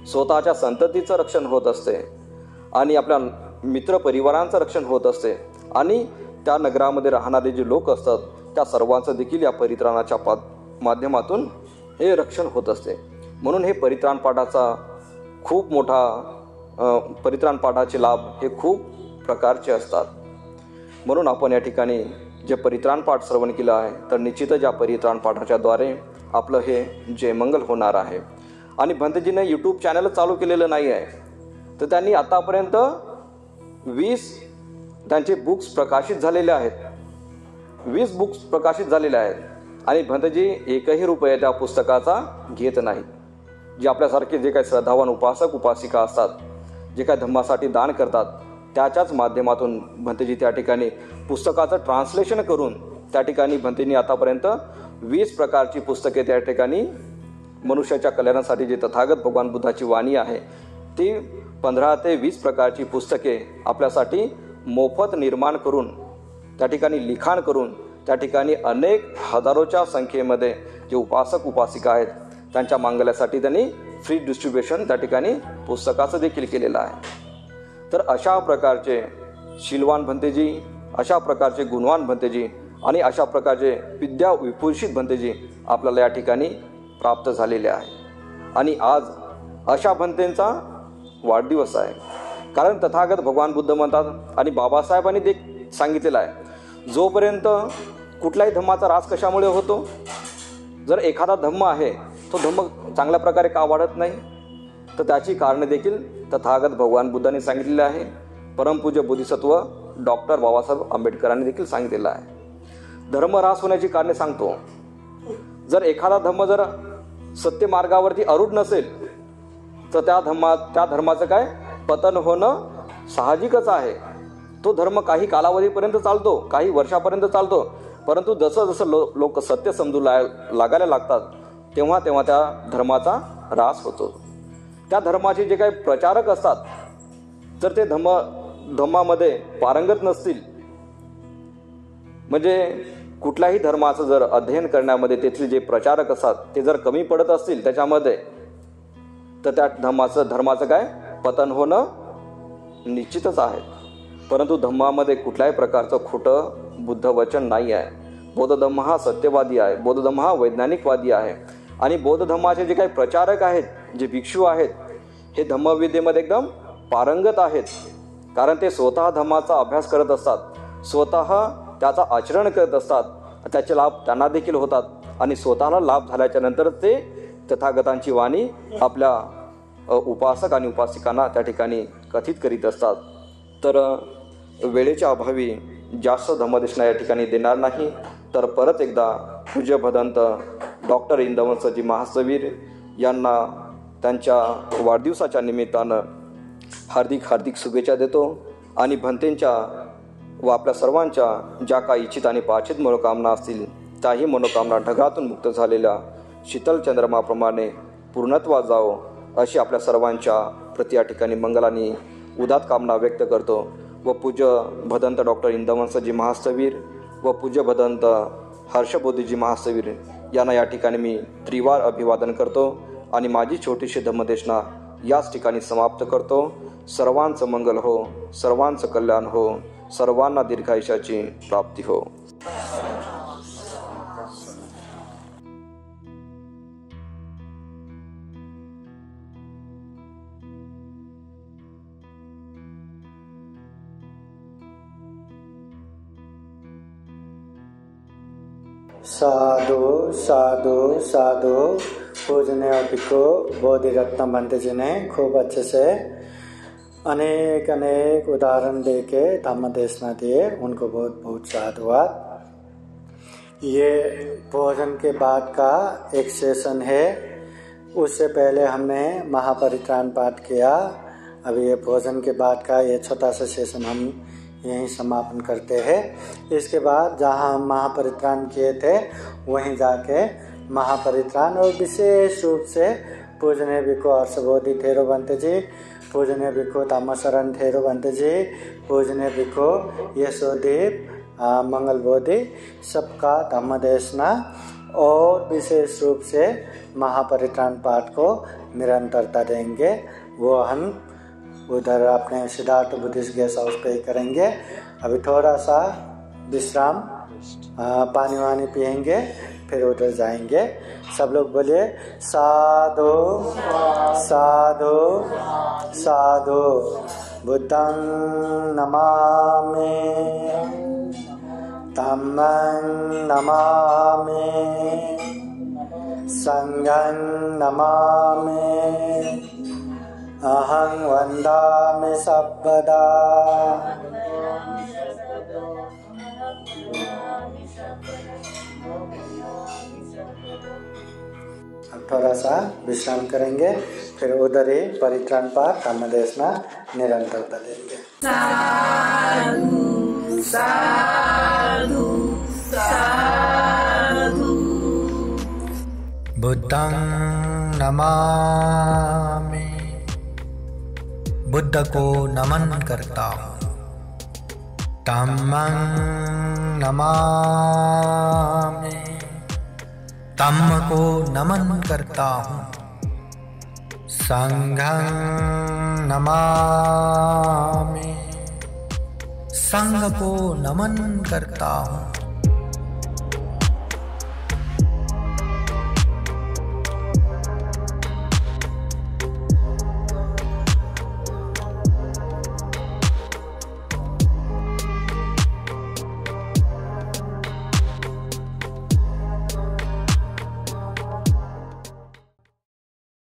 स्वतःच्या संततीचं रक्षण होत असते आणि आपल्या मित्र परिवारांचं रक्षण होत असते आणि त्या नगरामध्ये राहणारे जे लोक असतात त्या सर्वांचं देखील या परित्राणाच्या माध्यमातून हे रक्षण होत असते. म्हणून हे परित्राण पाठाचा खूप मोठा परित्राण पाठाचे लाभ हे खूप प्रकारचे असतात. म्हणून आपण या ठिकाणी जे परित्राण पाठ श्रवण केलं आहे तर निश्चितच या परित्राण पाठाच्या द्वारे आपलं हे जयमंगल होणार आहे. आणि भंतेजीने यूट्यूब चॅनल चालू केलेलं नाही आहे, तर त्यांनी आतापर्यंत 20 त्यांचे बुक्स प्रकाशित झालेले आहेत. 20 बुक्स प्रकाशित झालेले आहेत आणि भंतेजी एकही रुपया त्या पुस्तकाचा घेत नाहीत. जे आपल्यासारखे जे काही श्रद्धावान उपासक उपासिका असतात, जे काही धम्मासाठी दान करतात, त्याच्याच माध्यमातून भंतेजी त्या ठिकाणी पुस्तकाचं ट्रान्सलेशन करून त्या ठिकाणी भंतेजींनी आतापर्यंत 20 प्रकारची पुस्तके त्या ठिकाणी मनुष्याच्या कल्याणासाठी जे तथागत भगवान बुद्धाची वाणी आहे ती 15 ते 20 प्रकारची पुस्तके आपल्यासाठी मोफत निर्माण करून त्या ठिकाणी लिखाण करून त्या ठिकाणी अनेक हजारोच्या संख्येमध्ये जे उपासक उपासिका आहेत त्यांच्या मांगल्यासाठी त्यांनी फ्री डिस्ट्रीब्युशन त्या ठिकाणी पुस्तकाचं देखील केलेलं आहे. तर अशा प्रकारचे शीलवान भंतेजी, अशा प्रकारचे गुणवान भंतेजी आणि अशा प्रकारचे विद्या विभूषित भंतेजी आपल्याला या ठिकाणी प्राप्त झालेले आहे. आणि आज अशा भंतेंचा वाढदिवस आहे. कारण तथागत भगवान बुद्ध म्हणतात आणि बाबासाहेबांनी ते सांगितलेलं आहे, जोपर्यंत कुठल्याही धम्माचा ऱ्हास कशामुळे होतो? जर एखादा धम्म आहे तो धम्म चांगल्या प्रकारे का वाढत नाही? तर त्याची कारणे देखील तथागत भगवान बुद्धांनी सांगितलेले आहे. परमपूज्य बोधिसत्व डॉक्टर बाबासाहेब आंबेडकरांनी देखील सांगितलेलं आहे. धर्म ऱ्हास होण्याची कारणे सांगतो. जर एखादा धम्म जर सत्य मार्गावरती अरूढ नसेल तर त्या धर्माचं काय पतन होणं साहजिकच आहे. तो धर्म काही कालावधीपर्यंत चालतो, काही वर्षापर्यंत चालतो, परंतु जसं जसं लोक सत्य समजू लागायला लागतात तेव्हा तेव्हा त्या धर्माचा ऱ्हास होतो. त्या धर्माचे जे काही प्रचारक असतात जर ते धम्मामध्ये पारंगत नसतील, म्हणजे कुठल्याही धर्माचं जर अध्ययन करण्यामध्ये तेथील जे प्रचारक असतात ते जर कमी पडत असतील त्याच्यामध्ये, तर त्या धर्माचं काय पतन होणं निश्चितच आहे. परंतु धम्मामध्ये कुठल्याही प्रकारचं खोटं बुद्ध वचन नाही आहे. बौद्ध धम्म हा सत्यवादी आहे. बौद्ध धम्म हा वैज्ञानिकवादी आहे. आणि बौद्ध धम्माचे जे काही प्रचारक आहेत, जे भिक्षू आहेत, हे धम्मविद्येमध्ये एकदम पारंगत आहेत. कारण ते स्वतः धम्माचा अभ्यास करत असतात, स्वतः त्याचा आचरण करत असतात, त्याचे लाभ त्यांना देखील होतात आणि स्वतःला लाभ झाल्याच्या नंतर ते तथागतांची वाणी आपल्या उपासक आणि उपासिकांना त्या ठिकाणी कथित करीत असतात. तर वेळेच्या अभावी जास्त धम्मदेशना या ठिकाणी देणार नाही. तर परत एकदा पूज्य भदंत डॉक्टर इंदवंसजी महासवीर यांना त्यांच्या वाढदिवसाच्या निमित्तानं हार्दिक शुभेच्छा देतो. आणि भंतेंच्या व आपल्या सर्वांच्या ज्या काही इच्छित आणि पाचित मनोकामना असतील त्याही मनोकामना ढगातून मुक्त झालेल्या शीतल चंद्रमाप्रमाणे पूर्णत्वात जावो अशी आपल्या सर्वांच्या प्रति या ठिकाणी मंगलानी उदात कामना व्यक्त करतो. व पूज्य भदंत डॉक्टर इंदवंसजी महासवीर व पूज्य भदंत हर्षबोधीजी महासवीर यांना या ठिकाणी मी त्रिवार अभिवादन करतो आणि माझी छोटीशी धम्मदेशना याच ठिकाणी समाप्त करतो. सर्वांचं मंगल हो, सर्वांचं कल्याण हो, सर्वांना दीर्घायुष्याची प्राप्ती हो. साधु साधु साधु. पूजनीय भिक्खु बोधिरत्न भंते जी ने खूब अच्छे से अनेक उदाहरण देके धम्म देशना दिए, उनको बहुत बहुत साधुवाद. ये भोजन के बाद का एक सेशन है. उससे पहले हमने महापरित्राण पाठ किया. अभी ये भोजन के बाद का ये छोटा सा सेशन हम यहीं समापन करते हैं. इसके बाद जहाँ हम महापरित्राण किए थे वहीं जाके महापरित्राण और विशेष रूप से पूजनीय भिक्खु हर्षबोधि थेरो भंते जी, पूजनीय भिक्खु तामशरण थेरो भंते जी, पूजनीय भिक्खु यशोदीप मंगल बोधि सबका धम्म देशना और विशेष रूप से महापरित्राण पाठ को निरंतरता देंगे. वो हम उधर अपने सिद्धार्थ बुद्धिस्ट गेस्ट हाउस पे करेंगे. अभी थोड़ा सा विश्राम, पानी वानी पियेंगे, फिर उधर जाएंगे. सब लोग बोलिए साधु साधु साधु. बुद्धं नमामि, धम्मं नमामि, संघं नमामि, अहं वन्दामि सर्वदा. अब थोड़ा सा विश्राम करेंगे, फिर उधर ही परित्राण पाठ धम्म देशना निरंतरता देंगे. साधु साधु साधु. बुद्धं नमामि, बुद्ध को नमन करता हूँ. धम्मं नमामि, धम्म को नमन करता हूँ. संघं नमामि, संघ को नमन करता हूँ.